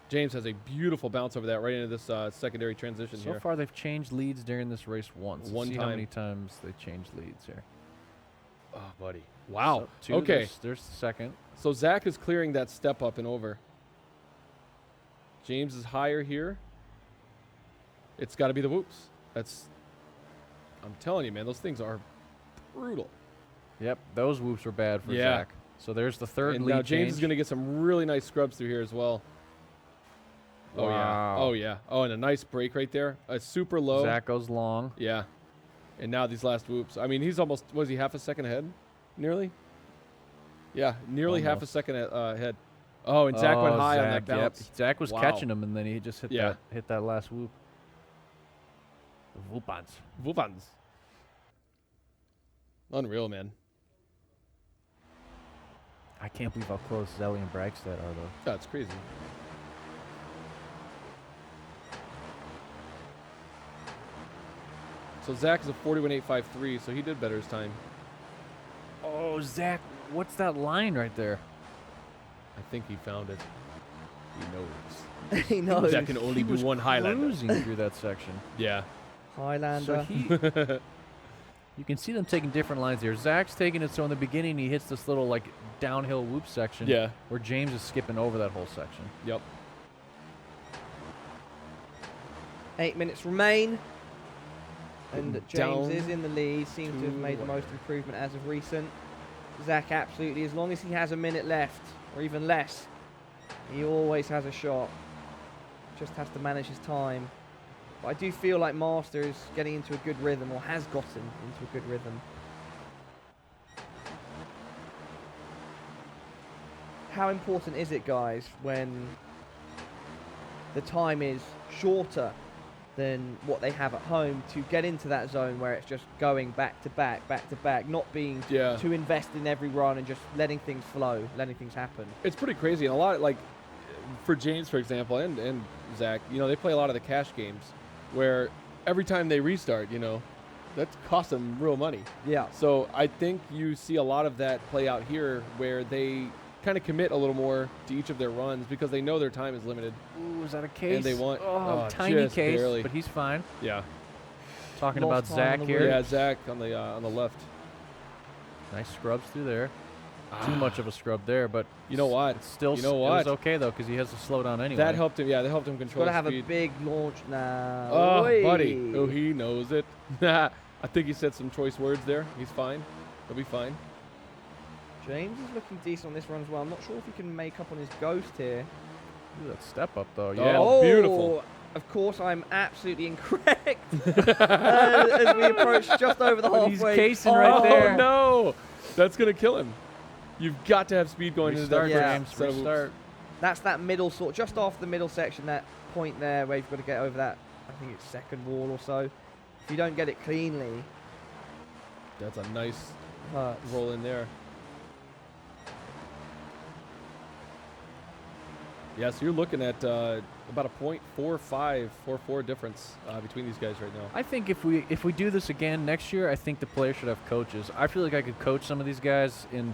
[SPEAKER 2] James has a beautiful bounce over that right into this secondary transition
[SPEAKER 3] So
[SPEAKER 2] here.
[SPEAKER 3] far, they've changed leads during this race once.
[SPEAKER 2] One
[SPEAKER 3] Let's see how
[SPEAKER 2] time.
[SPEAKER 3] many times they changed leads here.
[SPEAKER 2] Oh, buddy. Wow.
[SPEAKER 3] So, 2,
[SPEAKER 2] okay.
[SPEAKER 3] There's the second.
[SPEAKER 2] So Zach is clearing that step up and over. James is higher here. It's got to be the whoops. I'm telling you, man, those things are brutal.
[SPEAKER 3] Yep, those whoops were bad for
[SPEAKER 2] Yeah.
[SPEAKER 3] Zach. So there's the third
[SPEAKER 2] And
[SPEAKER 3] lead
[SPEAKER 2] now James
[SPEAKER 3] change.
[SPEAKER 2] is going to get some really nice scrubs through here as well. Oh, yeah.
[SPEAKER 3] Wow.
[SPEAKER 2] Oh, yeah. Oh, and a nice break right there. A super low.
[SPEAKER 3] Zach goes long.
[SPEAKER 2] Yeah. And now these last whoops. I mean, he's almost, was he half a second ahead? Nearly? Yeah, nearly half a
[SPEAKER 3] Almost.
[SPEAKER 2] second ahead. Oh, and Zach went high on that bounce.
[SPEAKER 3] Yep. Zach was
[SPEAKER 2] Wow.
[SPEAKER 3] catching him, and then he just hit
[SPEAKER 2] Yeah.
[SPEAKER 3] that last whoop. The whoopans.
[SPEAKER 2] Whoopans. Unreal, man.
[SPEAKER 3] I can't believe how close Zelly and Braxton are, though.
[SPEAKER 2] That's crazy. So Zach is a 41.853, so he did better his time.
[SPEAKER 3] Oh, Zach, what's that line right there?
[SPEAKER 2] I think he found it. He knows.
[SPEAKER 1] He knows.
[SPEAKER 2] Zach can only
[SPEAKER 3] He
[SPEAKER 2] do
[SPEAKER 3] was
[SPEAKER 2] one Highlander.
[SPEAKER 3] cruising through that section.
[SPEAKER 2] Yeah.
[SPEAKER 1] Highlander.
[SPEAKER 3] So you can see them taking different lines here. Zach's taking it so in the beginning he hits this little like downhill whoop section.
[SPEAKER 2] Yeah.
[SPEAKER 3] Where James is skipping over that whole section.
[SPEAKER 2] Yep.
[SPEAKER 1] 8 minutes remain. And James
[SPEAKER 2] Down
[SPEAKER 1] is in the lead, seems to have made the most improvement as of recent. Zach absolutely, as long as he has a minute left, or even less, he always has a shot. Just has to manage his time. But I do feel like Master is getting into a good rhythm, or has gotten into a good rhythm. How important is it, guys, when the time is shorter than what they have at home to get into that zone where it's just going back to back, not being too invested in every run and just letting things flow, letting things happen?
[SPEAKER 2] It's pretty crazy. And a lot, like, for James, for example, and Zach, you know, they play a lot of the cash games where every time they restart, you know, that costs them real money.
[SPEAKER 1] Yeah.
[SPEAKER 2] So I think you see a lot of that play out here where they kind of commit a little more to each of their runs because they know their time is limited.
[SPEAKER 3] Ooh, is that a case?
[SPEAKER 2] And they want
[SPEAKER 3] tiny
[SPEAKER 2] just
[SPEAKER 3] case,
[SPEAKER 2] barely.
[SPEAKER 3] but he's fine.
[SPEAKER 2] Yeah.
[SPEAKER 3] Talking
[SPEAKER 1] Lost
[SPEAKER 3] about
[SPEAKER 1] time on
[SPEAKER 3] Zach
[SPEAKER 1] the
[SPEAKER 3] here.
[SPEAKER 2] Yeah, Zach on the left.
[SPEAKER 3] Nice scrubs through there. Too much of a scrub there, but
[SPEAKER 2] You know what?
[SPEAKER 3] it's still
[SPEAKER 2] You know
[SPEAKER 3] it
[SPEAKER 2] what?
[SPEAKER 3] was okay though because he has to slow down anyway.
[SPEAKER 2] That helped him. Yeah, that helped him control
[SPEAKER 1] Got to have
[SPEAKER 2] speed.
[SPEAKER 1] a big launch now.
[SPEAKER 2] Oh,
[SPEAKER 1] Oi.
[SPEAKER 2] buddy. Oh, he knows it. I think he said some choice words there. He's fine. He'll be fine.
[SPEAKER 1] James is looking decent on this run as well. I'm not sure if he can make up on his ghost here.
[SPEAKER 3] Ooh, that step up though.
[SPEAKER 2] Yeah.
[SPEAKER 3] Yeah.
[SPEAKER 2] Oh, beautiful.
[SPEAKER 1] Of course, I'm absolutely incorrect. As we approach just over the
[SPEAKER 3] He's
[SPEAKER 1] halfway.
[SPEAKER 3] casing right there.
[SPEAKER 2] Oh, no. That's going to kill him. You've got to have speed going into that
[SPEAKER 3] Restart,
[SPEAKER 1] Yeah.
[SPEAKER 3] James.
[SPEAKER 2] set of whoops.
[SPEAKER 3] Restart.
[SPEAKER 1] That's that middle sort, just after the middle section, that point there where you've got to get over that, I think it's second wall or so. If you don't get it cleanly,
[SPEAKER 2] That's a nice
[SPEAKER 1] hurts.
[SPEAKER 2] roll in there. Yeah, so you're looking at about a .4544 difference between these guys right now.
[SPEAKER 3] I think if we do this again next year, I think the players should have coaches. I feel like I could coach some of these guys and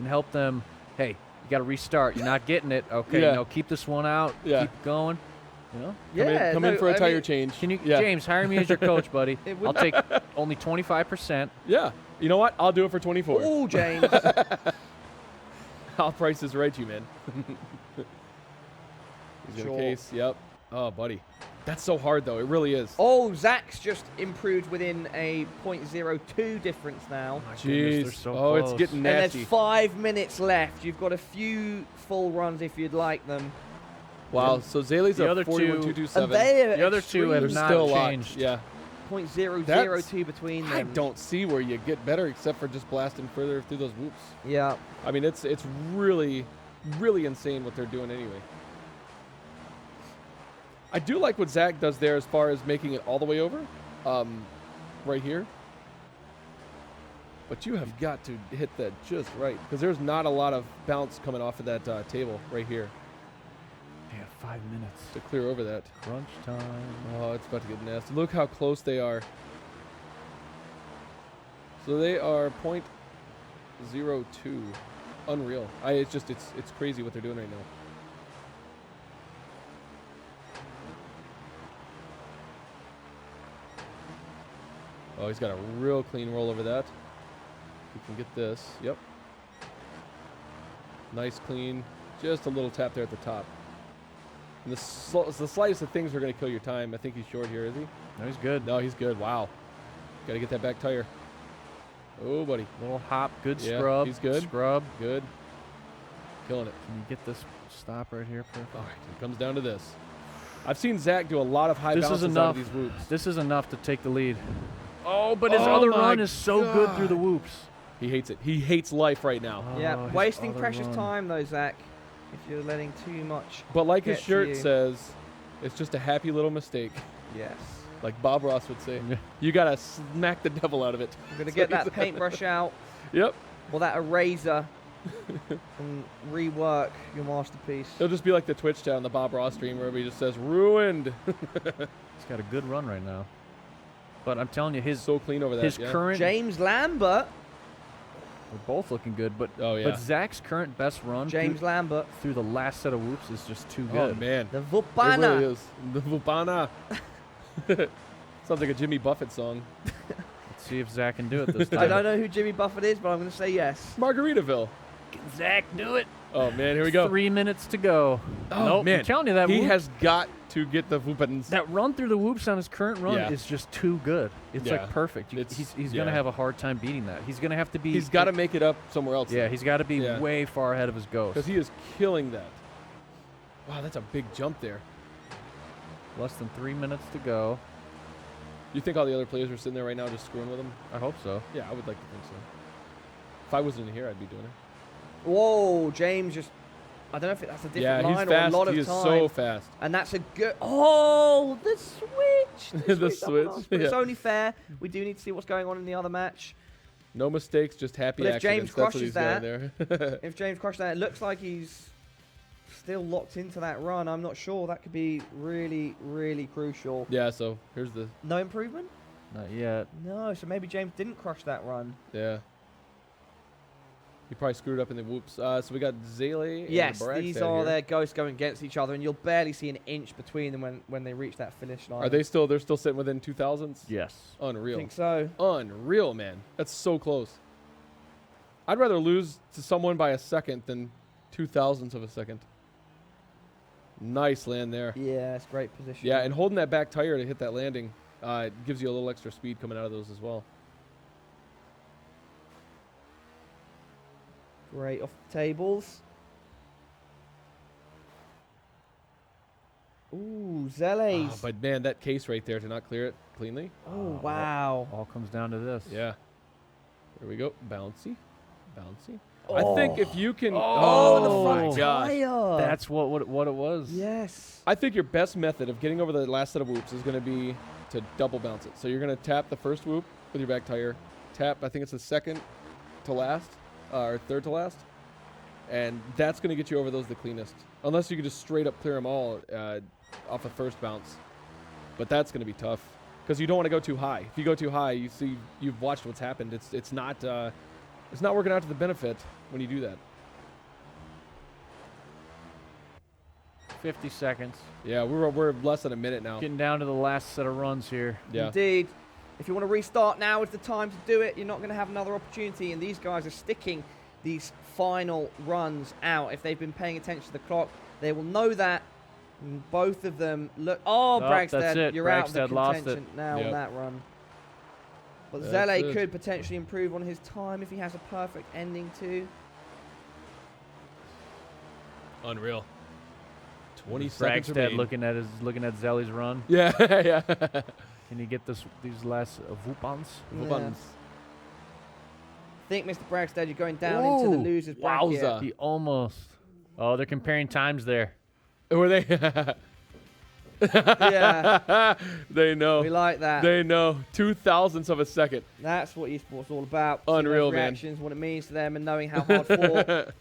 [SPEAKER 3] help them. Hey, you got to restart. You're not getting it. Okay,
[SPEAKER 2] Yeah.
[SPEAKER 3] you know, keep this one out.
[SPEAKER 2] Yeah.
[SPEAKER 3] Keep going. You know.
[SPEAKER 2] Come in for a
[SPEAKER 1] I
[SPEAKER 2] tire
[SPEAKER 1] mean,
[SPEAKER 2] change.
[SPEAKER 3] Can you,
[SPEAKER 2] Yeah.
[SPEAKER 3] James, hire me as your coach, buddy?
[SPEAKER 1] It would-
[SPEAKER 3] I'll take only 25%.
[SPEAKER 2] Yeah. You know what? I'll do it for 24.
[SPEAKER 1] Oh, James.
[SPEAKER 2] I'll price this right, you man. He's
[SPEAKER 1] Sure.
[SPEAKER 2] gonna case. Yep. Oh, buddy. That's so hard, though. It really is.
[SPEAKER 1] Oh, Zach's just improved within a .02 difference now.
[SPEAKER 2] Jeez.
[SPEAKER 3] So
[SPEAKER 2] oh,
[SPEAKER 3] close.
[SPEAKER 2] it's getting
[SPEAKER 1] And
[SPEAKER 2] nasty.
[SPEAKER 1] there's 5 minutes left. You've got a few full runs if you'd like them.
[SPEAKER 2] Wow. So Zayle's
[SPEAKER 3] The
[SPEAKER 2] a
[SPEAKER 3] other two-
[SPEAKER 2] 41.227.
[SPEAKER 1] And they
[SPEAKER 3] The other two have
[SPEAKER 2] There's
[SPEAKER 3] not
[SPEAKER 2] still a lot.
[SPEAKER 3] changed.
[SPEAKER 2] Yeah.
[SPEAKER 1] .002 between them.
[SPEAKER 2] I don't see where you get better except for just blasting further through those whoops.
[SPEAKER 1] Yeah.
[SPEAKER 2] I mean, it's really, really insane what they're doing anyway. I do like what Zach does there as far as making it all the way over, right here. But you have got to hit that just right because there's not a lot of bounce coming off of that table right here
[SPEAKER 3] Yeah, 5 minutes.
[SPEAKER 2] to clear over that.
[SPEAKER 3] Crunch time.
[SPEAKER 2] Oh, it's about to get nasty. Look how close they are. So they are .02. Unreal. It's crazy what they're doing right now. Oh, he's got a real clean roll over that. We can get this. Yep. Nice clean. Just a little tap there at the top. And the slightest of things are going to kill your time. I think he's short here, is he?
[SPEAKER 3] No, he's good.
[SPEAKER 2] No, he's good. Wow. Got to get that back tire. Oh, buddy.
[SPEAKER 3] Little hop. Good
[SPEAKER 2] Yeah,
[SPEAKER 3] scrub.
[SPEAKER 2] he's good.
[SPEAKER 3] Scrub.
[SPEAKER 2] Good. Killing it.
[SPEAKER 3] Can you get this stop right here? Perfect.
[SPEAKER 2] All right. It comes down to this. I've seen Zach do a lot of high
[SPEAKER 3] This is
[SPEAKER 2] bounces out of
[SPEAKER 3] enough.
[SPEAKER 2] these whoops.
[SPEAKER 3] This is enough to take the lead. Oh, but his
[SPEAKER 2] Oh
[SPEAKER 3] other
[SPEAKER 2] my
[SPEAKER 3] run is so good through the
[SPEAKER 2] God.
[SPEAKER 3] whoops.
[SPEAKER 2] He hates it. He hates life right now.
[SPEAKER 1] Yeah,
[SPEAKER 3] Oh, his
[SPEAKER 1] wasting
[SPEAKER 3] other
[SPEAKER 1] precious
[SPEAKER 3] run.
[SPEAKER 1] time though, Zach. If you're letting too much.
[SPEAKER 2] But like his
[SPEAKER 1] Get to
[SPEAKER 2] shirt
[SPEAKER 1] you.
[SPEAKER 2] says, it's just a happy little mistake.
[SPEAKER 1] Yes.
[SPEAKER 2] Like Bob Ross would say.
[SPEAKER 3] Yeah.
[SPEAKER 2] You got to smack the devil out of it.
[SPEAKER 1] I'm gonna
[SPEAKER 2] So
[SPEAKER 1] get
[SPEAKER 2] he's-
[SPEAKER 1] that paintbrush out
[SPEAKER 2] Yep.
[SPEAKER 1] or that eraser and rework your masterpiece.
[SPEAKER 2] It'll just be like the Twitch chat on the Bob Ross stream where he just says, ruined.
[SPEAKER 3] He's got a good run right now. But I'm telling you, his
[SPEAKER 2] So clean over that.
[SPEAKER 3] his
[SPEAKER 2] yeah.
[SPEAKER 3] current.
[SPEAKER 1] James Lambert.
[SPEAKER 3] They're both looking good, but
[SPEAKER 2] Oh, yeah.
[SPEAKER 3] but Zach's current best run
[SPEAKER 1] James Lambert.
[SPEAKER 3] through the last set of whoops is just too
[SPEAKER 2] Oh,
[SPEAKER 3] good.
[SPEAKER 2] man.
[SPEAKER 1] The
[SPEAKER 2] It
[SPEAKER 1] Vupana.
[SPEAKER 2] really is. The Vupana. Sounds like a Jimmy Buffett song.
[SPEAKER 3] Let's see if Zach can do it this time.
[SPEAKER 1] I don't know who Jimmy Buffett is, but I'm gonna say yes.
[SPEAKER 2] Margaritaville.
[SPEAKER 3] Can Zach do it?
[SPEAKER 2] Oh, man. Here we go.
[SPEAKER 3] 3 minutes to go.
[SPEAKER 2] Oh,
[SPEAKER 3] Nope,
[SPEAKER 2] man.
[SPEAKER 3] I'm telling you that
[SPEAKER 2] He
[SPEAKER 3] whoop,
[SPEAKER 2] has got to get the Vupans.
[SPEAKER 3] that run through the whoops on his current run
[SPEAKER 2] Yeah.
[SPEAKER 3] is just too good. It's
[SPEAKER 2] Yeah.
[SPEAKER 3] like perfect.
[SPEAKER 2] It's-
[SPEAKER 3] He's
[SPEAKER 2] yeah.
[SPEAKER 3] gonna have a hard time beating that. He's gonna have to be.
[SPEAKER 2] He's got to make it up somewhere else.
[SPEAKER 3] Yeah, he's got to be
[SPEAKER 2] Yeah.
[SPEAKER 3] way far ahead of his ghost.
[SPEAKER 2] Because he is killing that. Wow, that's a big jump there.
[SPEAKER 3] Less than 3 minutes to go.
[SPEAKER 2] You think all the other players are sitting there right now just screwing with him?
[SPEAKER 3] I hope so.
[SPEAKER 2] Yeah, I would like to think so. If I wasn't in here, I'd be doing it.
[SPEAKER 1] Whoa, James just. I don't know if that's a different
[SPEAKER 2] Yeah,
[SPEAKER 1] line
[SPEAKER 2] he's
[SPEAKER 1] or a
[SPEAKER 2] fast.
[SPEAKER 1] lot of
[SPEAKER 2] He is
[SPEAKER 1] time.
[SPEAKER 2] so fast.
[SPEAKER 1] And that's a good. Oh, the switch.
[SPEAKER 2] The
[SPEAKER 1] double
[SPEAKER 2] switch,
[SPEAKER 1] arms, but It's
[SPEAKER 2] yeah.
[SPEAKER 1] only fair. We do need to see what's going on in the other match.
[SPEAKER 2] No mistakes, just happy
[SPEAKER 1] But if
[SPEAKER 2] accidents.
[SPEAKER 1] James
[SPEAKER 2] That's what
[SPEAKER 1] crushes
[SPEAKER 2] he's got there.
[SPEAKER 1] If James crushed that, it looks like he's still locked into that run. I'm not sure. That could be really, really crucial.
[SPEAKER 2] Yeah, so here's the...
[SPEAKER 1] No improvement?
[SPEAKER 3] Not yet.
[SPEAKER 1] No, so maybe James didn't crush that run.
[SPEAKER 2] Yeah. He probably screwed up in the whoops. So we got Zaylee and
[SPEAKER 1] Yes,
[SPEAKER 2] Brax
[SPEAKER 1] these
[SPEAKER 2] out
[SPEAKER 1] are
[SPEAKER 2] here.
[SPEAKER 1] their ghosts going against each other, and you'll barely see an inch between them when they reach that finish line.
[SPEAKER 2] Are they still... They're still sitting within 2000s?
[SPEAKER 3] Yes.
[SPEAKER 1] I
[SPEAKER 2] Unreal.
[SPEAKER 1] think so.
[SPEAKER 2] Unreal, man. That's so close. I'd rather lose to someone by a second than 2,000ths of a second. Nice land there.
[SPEAKER 1] Yeah, it's great position.
[SPEAKER 2] Yeah, and holding that back tire to hit that landing gives you a little extra speed coming out of those as well.
[SPEAKER 1] Great off the tables. Ooh, Zelles.
[SPEAKER 2] But man, that case right there to not clear it cleanly.
[SPEAKER 1] Oh, wow.
[SPEAKER 3] All comes down to this.
[SPEAKER 2] Yeah. There we go. Bouncy. Bouncy.
[SPEAKER 1] Oh.
[SPEAKER 2] I think if you can...
[SPEAKER 1] Oh, the
[SPEAKER 2] Oh,
[SPEAKER 1] front
[SPEAKER 2] my gosh.
[SPEAKER 1] tire.
[SPEAKER 3] That's what it was.
[SPEAKER 1] Yes.
[SPEAKER 2] I think your best method of getting over the last set of whoops is going to be to double bounce it. So you're going to tap the first whoop with your back tire. Tap, I think it's the second to last, or third to last. And that's going to get you over those the cleanest. Unless you can just straight up clear them all off a first bounce. But that's going to be tough. Because you don't want to go too high. If you go too high, you see, you've watched what's happened. It's not working out to the benefit when you do that.
[SPEAKER 3] 50 seconds.
[SPEAKER 2] Yeah, we're less than a minute now.
[SPEAKER 3] Getting down to the last set of runs here.
[SPEAKER 2] Yeah.
[SPEAKER 1] Indeed. If you want to restart, now is the time to do it. You're not going to have another opportunity, and these guys are sticking these final runs out. If they've been paying attention to the clock, they will know that Both of them look. Oh,
[SPEAKER 3] that's it.
[SPEAKER 1] Bragstad, you're out of the
[SPEAKER 3] Bragstad lost it.
[SPEAKER 1] contention now on that run. But Zele could potentially improve on his time if he has a perfect ending too.
[SPEAKER 2] Unreal. 20 seconds
[SPEAKER 3] Bragstad
[SPEAKER 2] remaining.
[SPEAKER 3] looking at Zele's run.
[SPEAKER 2] Yeah, yeah.
[SPEAKER 3] Can he get these last Vupans?
[SPEAKER 2] Buttons.
[SPEAKER 1] I think, Mr. Bragstad, you're going down into the losers bracket.
[SPEAKER 2] Wowza.
[SPEAKER 3] He almost. Oh, they're comparing times there.
[SPEAKER 2] Were they?
[SPEAKER 1] Yeah.
[SPEAKER 2] They know.
[SPEAKER 1] We like that.
[SPEAKER 2] They know. 2,000ths of a second.
[SPEAKER 1] That's what esports all about.
[SPEAKER 2] Unreal,
[SPEAKER 1] Seeing those reactions, what it means to them, and knowing how hard fought.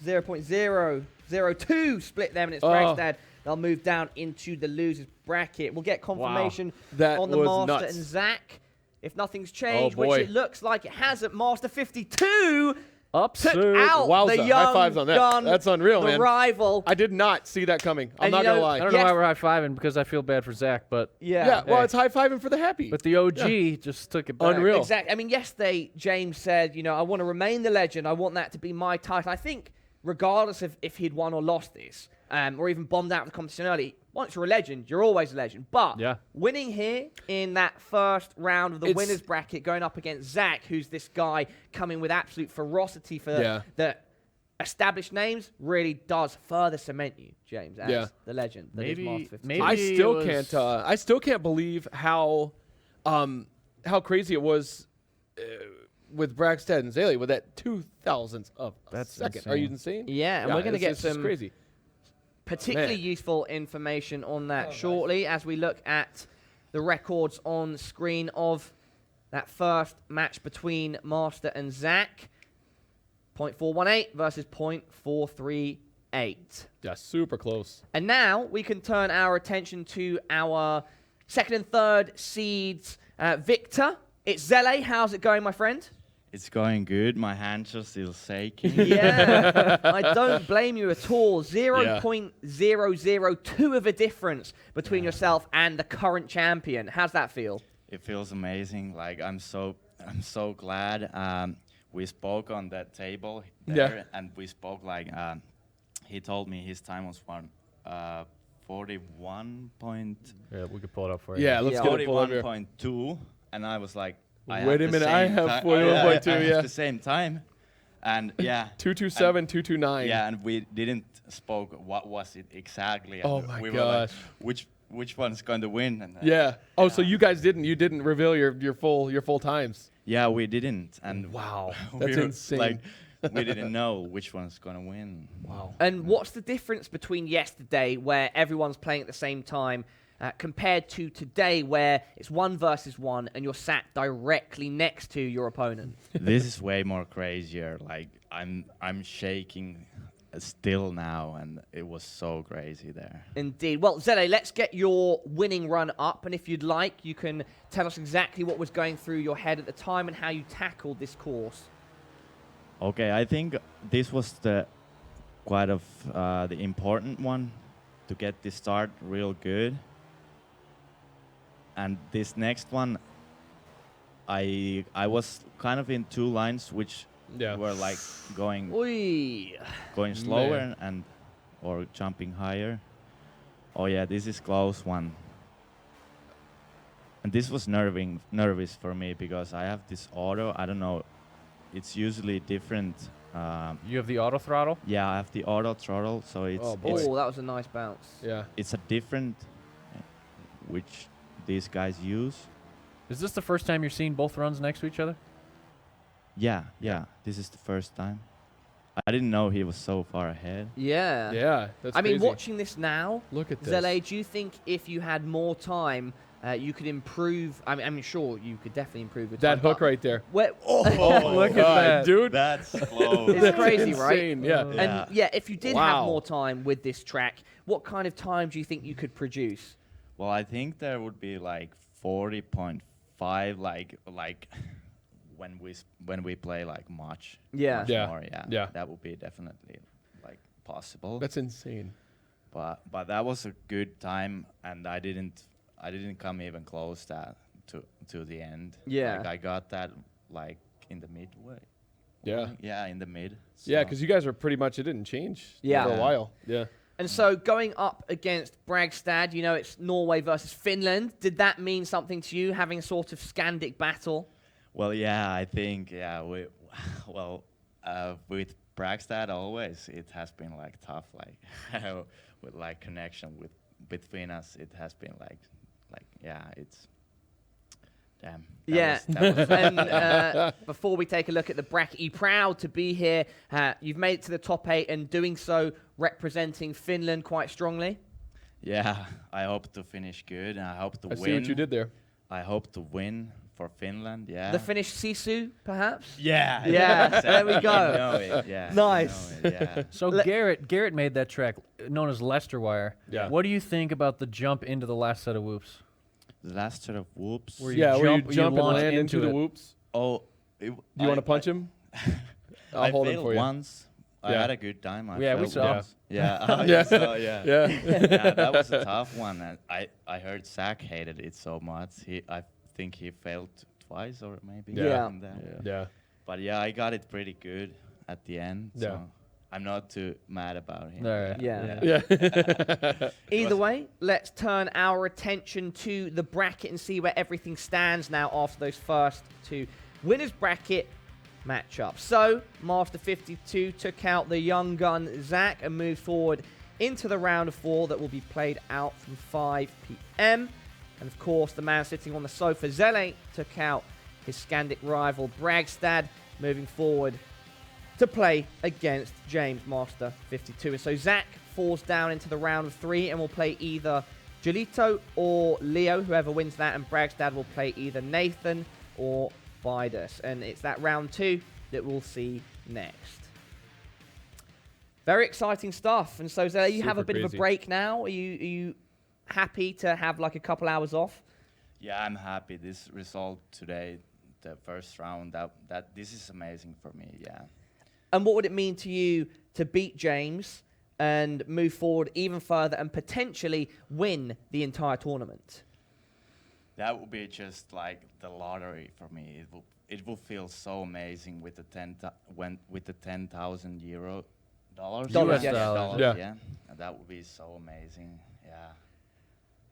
[SPEAKER 1] 0.002 split them, and it's Bragstad. They'll move down into the losers bracket. We'll get confirmation on the
[SPEAKER 2] was
[SPEAKER 1] Master
[SPEAKER 2] nuts.
[SPEAKER 1] and Zach. If nothing's changed,
[SPEAKER 2] boy.
[SPEAKER 1] which it looks like it has at Master 52,
[SPEAKER 3] Upset.
[SPEAKER 1] took out
[SPEAKER 2] Wowza.
[SPEAKER 1] the
[SPEAKER 2] High
[SPEAKER 1] young
[SPEAKER 2] fives on that.
[SPEAKER 1] gun,
[SPEAKER 2] That's unreal,
[SPEAKER 1] the
[SPEAKER 2] man.
[SPEAKER 1] rival.
[SPEAKER 2] I did not see that coming. I'm
[SPEAKER 1] And
[SPEAKER 2] not
[SPEAKER 1] you
[SPEAKER 2] going to
[SPEAKER 1] know-
[SPEAKER 2] lie.
[SPEAKER 3] I don't know
[SPEAKER 1] Yes.
[SPEAKER 3] why we're high-fiving because I feel bad for Zach, but
[SPEAKER 2] Yeah, well,
[SPEAKER 3] Hey.
[SPEAKER 2] it's high-fiving for the happy.
[SPEAKER 3] but the OG just took it back.
[SPEAKER 2] Unreal.
[SPEAKER 1] Exactly. I mean, yesterday, James said, I want to remain the legend. I want that to be my title. I think regardless of if he'd won or lost this, or even bombed out of the competition early, once you're a legend, you're always a legend. But winning here in that first round of the winners bracket, going up against Zach, who's this guy coming with absolute ferocity for the established names, really does further cement you, James, as the legend. That is Master 52.
[SPEAKER 3] Maybe
[SPEAKER 2] I still can't believe how crazy it was with Bragstad and Zele with that 2,000ths of a second.
[SPEAKER 3] insane.
[SPEAKER 2] Are you insane?
[SPEAKER 1] Yeah, and we're going to get
[SPEAKER 2] it's just
[SPEAKER 1] some
[SPEAKER 2] crazy.
[SPEAKER 1] particularly
[SPEAKER 2] Man.
[SPEAKER 1] useful information on that shortly as we look at the records on screen of that first match between Master and Zach. 0.418 versus 0.438.
[SPEAKER 2] Yeah, super close.
[SPEAKER 1] And now we can turn our attention to our second and third seeds. Victor, it's Zele. How's it going, my friend?
[SPEAKER 7] It's going good. My hands are still shaking.
[SPEAKER 1] Yeah, I don't blame you at all. 0.002 of a difference between yourself and the current champion. How's that feel?
[SPEAKER 7] It feels amazing. Like I'm so glad. We spoke on that table there, and we spoke like he told me his time was 41 point.
[SPEAKER 3] Yeah, we could pull it up for you.
[SPEAKER 2] Yeah, let's get it pulled up here.
[SPEAKER 7] 41.2, and I was like,
[SPEAKER 2] Wait a minute, I have 41.2.
[SPEAKER 7] I
[SPEAKER 2] Yeah,
[SPEAKER 7] have the same time, and yeah,
[SPEAKER 2] 227, 229.
[SPEAKER 7] yeah, and we didn't spoke what was it exactly.
[SPEAKER 2] Oh
[SPEAKER 7] and
[SPEAKER 2] my
[SPEAKER 7] we were like,
[SPEAKER 2] gosh.
[SPEAKER 7] which one's going to win? And
[SPEAKER 2] Yeah. Oh, so you guys didn't reveal your full times.
[SPEAKER 7] yeah, we didn't, and
[SPEAKER 2] Wow,
[SPEAKER 7] we
[SPEAKER 2] that's
[SPEAKER 7] were,
[SPEAKER 2] insane.
[SPEAKER 7] Like, we didn't know which one's gonna win.
[SPEAKER 2] Wow.
[SPEAKER 1] And what's the difference between yesterday, where everyone's playing at the same time, compared to today, where it's 1 versus 1 and you're sat directly next to your opponent?
[SPEAKER 7] This is way more crazier. Like I'm shaking still now, and it was so crazy there.
[SPEAKER 1] Indeed. Well, Zele, let's get your winning run up, and if you'd like, you can tell us exactly what was going through your head at the time and how you tackled this course.
[SPEAKER 7] Okay, I think this was the important one to get this start real good. And this next one, I was kind of in two lines which were like going slower or jumping higher. Oh yeah, this is close one. And this was nervous for me because I have this auto. I don't know. It's usually different.
[SPEAKER 3] You have the auto throttle?
[SPEAKER 7] Yeah, I have the auto throttle, so it's
[SPEAKER 1] Oh, that was a nice bounce.
[SPEAKER 2] Yeah.
[SPEAKER 7] it's a different which these guys use.
[SPEAKER 3] Is this the first time you're seeing both runs next to each other?
[SPEAKER 7] Yeah. This is the first time. I didn't know he was so far ahead.
[SPEAKER 1] Yeah.
[SPEAKER 2] Yeah. That's
[SPEAKER 1] I mean,
[SPEAKER 2] crazy.
[SPEAKER 1] watching this now,
[SPEAKER 2] Look at this.
[SPEAKER 1] Zele, do you think if you had more time, you could improve? I mean, sure, you could definitely improve your
[SPEAKER 2] That
[SPEAKER 1] time,
[SPEAKER 2] hook
[SPEAKER 1] but
[SPEAKER 2] right there.
[SPEAKER 1] where-
[SPEAKER 3] Look at that.
[SPEAKER 2] dude.
[SPEAKER 7] That's close.
[SPEAKER 1] It's crazy, right?
[SPEAKER 2] Insane. Yeah.
[SPEAKER 1] And yeah, if you did have
[SPEAKER 2] Wow.
[SPEAKER 1] more time with this track, what kind of time do you think you could produce?
[SPEAKER 7] Well, I think there would be like 40.5, like when we play like much
[SPEAKER 1] Yeah.
[SPEAKER 2] Yeah.
[SPEAKER 7] more.
[SPEAKER 2] Yeah.
[SPEAKER 7] That would be definitely like possible.
[SPEAKER 2] That's insane.
[SPEAKER 7] But that was a good time, and I didn't come even close to the end.
[SPEAKER 1] Yeah.
[SPEAKER 7] Like I got that like in the midway.
[SPEAKER 2] Yeah.
[SPEAKER 7] Yeah, in the mid.
[SPEAKER 2] Yeah,
[SPEAKER 7] So-
[SPEAKER 2] because you guys were pretty much, it didn't change
[SPEAKER 1] Yeah.
[SPEAKER 2] for a while. Yeah.
[SPEAKER 1] And so going up against Bragstad, you know, it's Norway versus Finland. Did that mean something to you, having a sort of Scandic battle?
[SPEAKER 7] Well, yeah, I think, with Braxstad always, it has been like tough, like with like connection between us. It has been like it's damn.
[SPEAKER 1] And before we take a look at the bracket, you proud to be here. You've made it to the top 8 and doing so representing Finland quite strongly.
[SPEAKER 7] Yeah, I hope to finish good. And I hope to win.
[SPEAKER 2] I see what you did there.
[SPEAKER 7] I hope to win for Finland. Yeah.
[SPEAKER 1] The Finnish Sisu, perhaps.
[SPEAKER 7] Yeah.
[SPEAKER 1] Yeah.
[SPEAKER 7] Exactly.
[SPEAKER 1] There we go.
[SPEAKER 7] You know it, yeah.
[SPEAKER 1] Nice.
[SPEAKER 7] You know it, yeah.
[SPEAKER 3] So Garrett made that track known as Leicester Wire.
[SPEAKER 2] Yeah.
[SPEAKER 3] What do you think about the jump into the last set of whoops?
[SPEAKER 7] The last set of whoops.
[SPEAKER 3] Where you
[SPEAKER 2] jump and
[SPEAKER 3] launch
[SPEAKER 2] land into the
[SPEAKER 3] it.
[SPEAKER 2] whoops.
[SPEAKER 7] Oh.
[SPEAKER 2] Do you want to punch him? I'll hold him for you.
[SPEAKER 7] Once. I had a good time.
[SPEAKER 3] We saw.
[SPEAKER 7] Yeah.
[SPEAKER 2] Yeah.
[SPEAKER 7] Yeah, that was a tough one. And I heard Zach hated it so much. I think he failed twice or maybe.
[SPEAKER 2] Yeah.
[SPEAKER 7] But yeah, I got it pretty good at the end.
[SPEAKER 2] Yeah.
[SPEAKER 7] So I'm not too mad about him.
[SPEAKER 3] All right.
[SPEAKER 1] Yeah. Either way, let's turn our attention to the bracket and see where everything stands now after those first 2 winners bracket matchups. So, Master 52 took out the young gun Zach and moved forward into the round of 4 that will be played out from 5 p.m. And of course, the man sitting on the sofa, Zele, took out his Scandic rival Bragstad, moving forward to play against James, Master 52. And so Zach falls down into the round of 3 and will play either Julito or Leo, whoever wins that, and Bragstad will play either Nathan or Bidus. And it's that round 2 that we'll see next. Very exciting stuff. And so Zele, you have a bit of a break now. Are you happy to have like a couple hours off?
[SPEAKER 7] Yeah, I'm happy. This result today, the first round, that this is amazing for me. Yeah.
[SPEAKER 1] And what would it mean to you to beat James and move forward even further and potentially win the entire tournament?
[SPEAKER 7] That would be just like the lottery for me. It will feel so amazing with the 10,000 euro dollars.
[SPEAKER 3] US
[SPEAKER 1] yes.
[SPEAKER 3] dollars.
[SPEAKER 7] Yeah. And that would be so amazing. Yeah.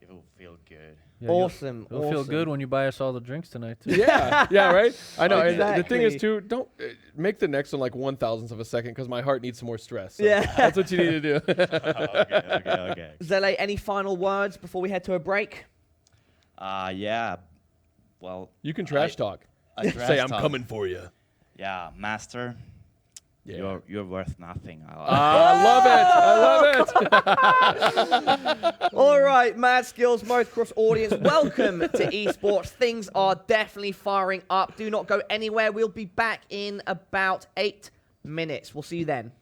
[SPEAKER 7] It will feel good.
[SPEAKER 3] Yeah,
[SPEAKER 1] Awesome.
[SPEAKER 3] It'll feel good when you buy us all the drinks tonight, too.
[SPEAKER 2] Yeah, right? I know.
[SPEAKER 1] Exactly.
[SPEAKER 2] And the thing is, too, don't make the next one like 1,000th of a second because my heart needs some more stress. So
[SPEAKER 1] Yeah.
[SPEAKER 2] That's what you need to do.
[SPEAKER 7] Okay.
[SPEAKER 1] Zele, any final words before we head to a break?
[SPEAKER 7] Yeah. Well,
[SPEAKER 2] You can trash talk.
[SPEAKER 7] I
[SPEAKER 2] Say, I'm
[SPEAKER 7] talk.
[SPEAKER 2] coming for you.
[SPEAKER 7] Yeah, Master.
[SPEAKER 2] Yeah.
[SPEAKER 7] You're worth nothing.
[SPEAKER 2] I love it.
[SPEAKER 1] All right, Mad Skills Motocross audience, welcome to esports. Things are definitely firing up. Do not go anywhere. We'll be back in about 8 minutes. We'll see you then.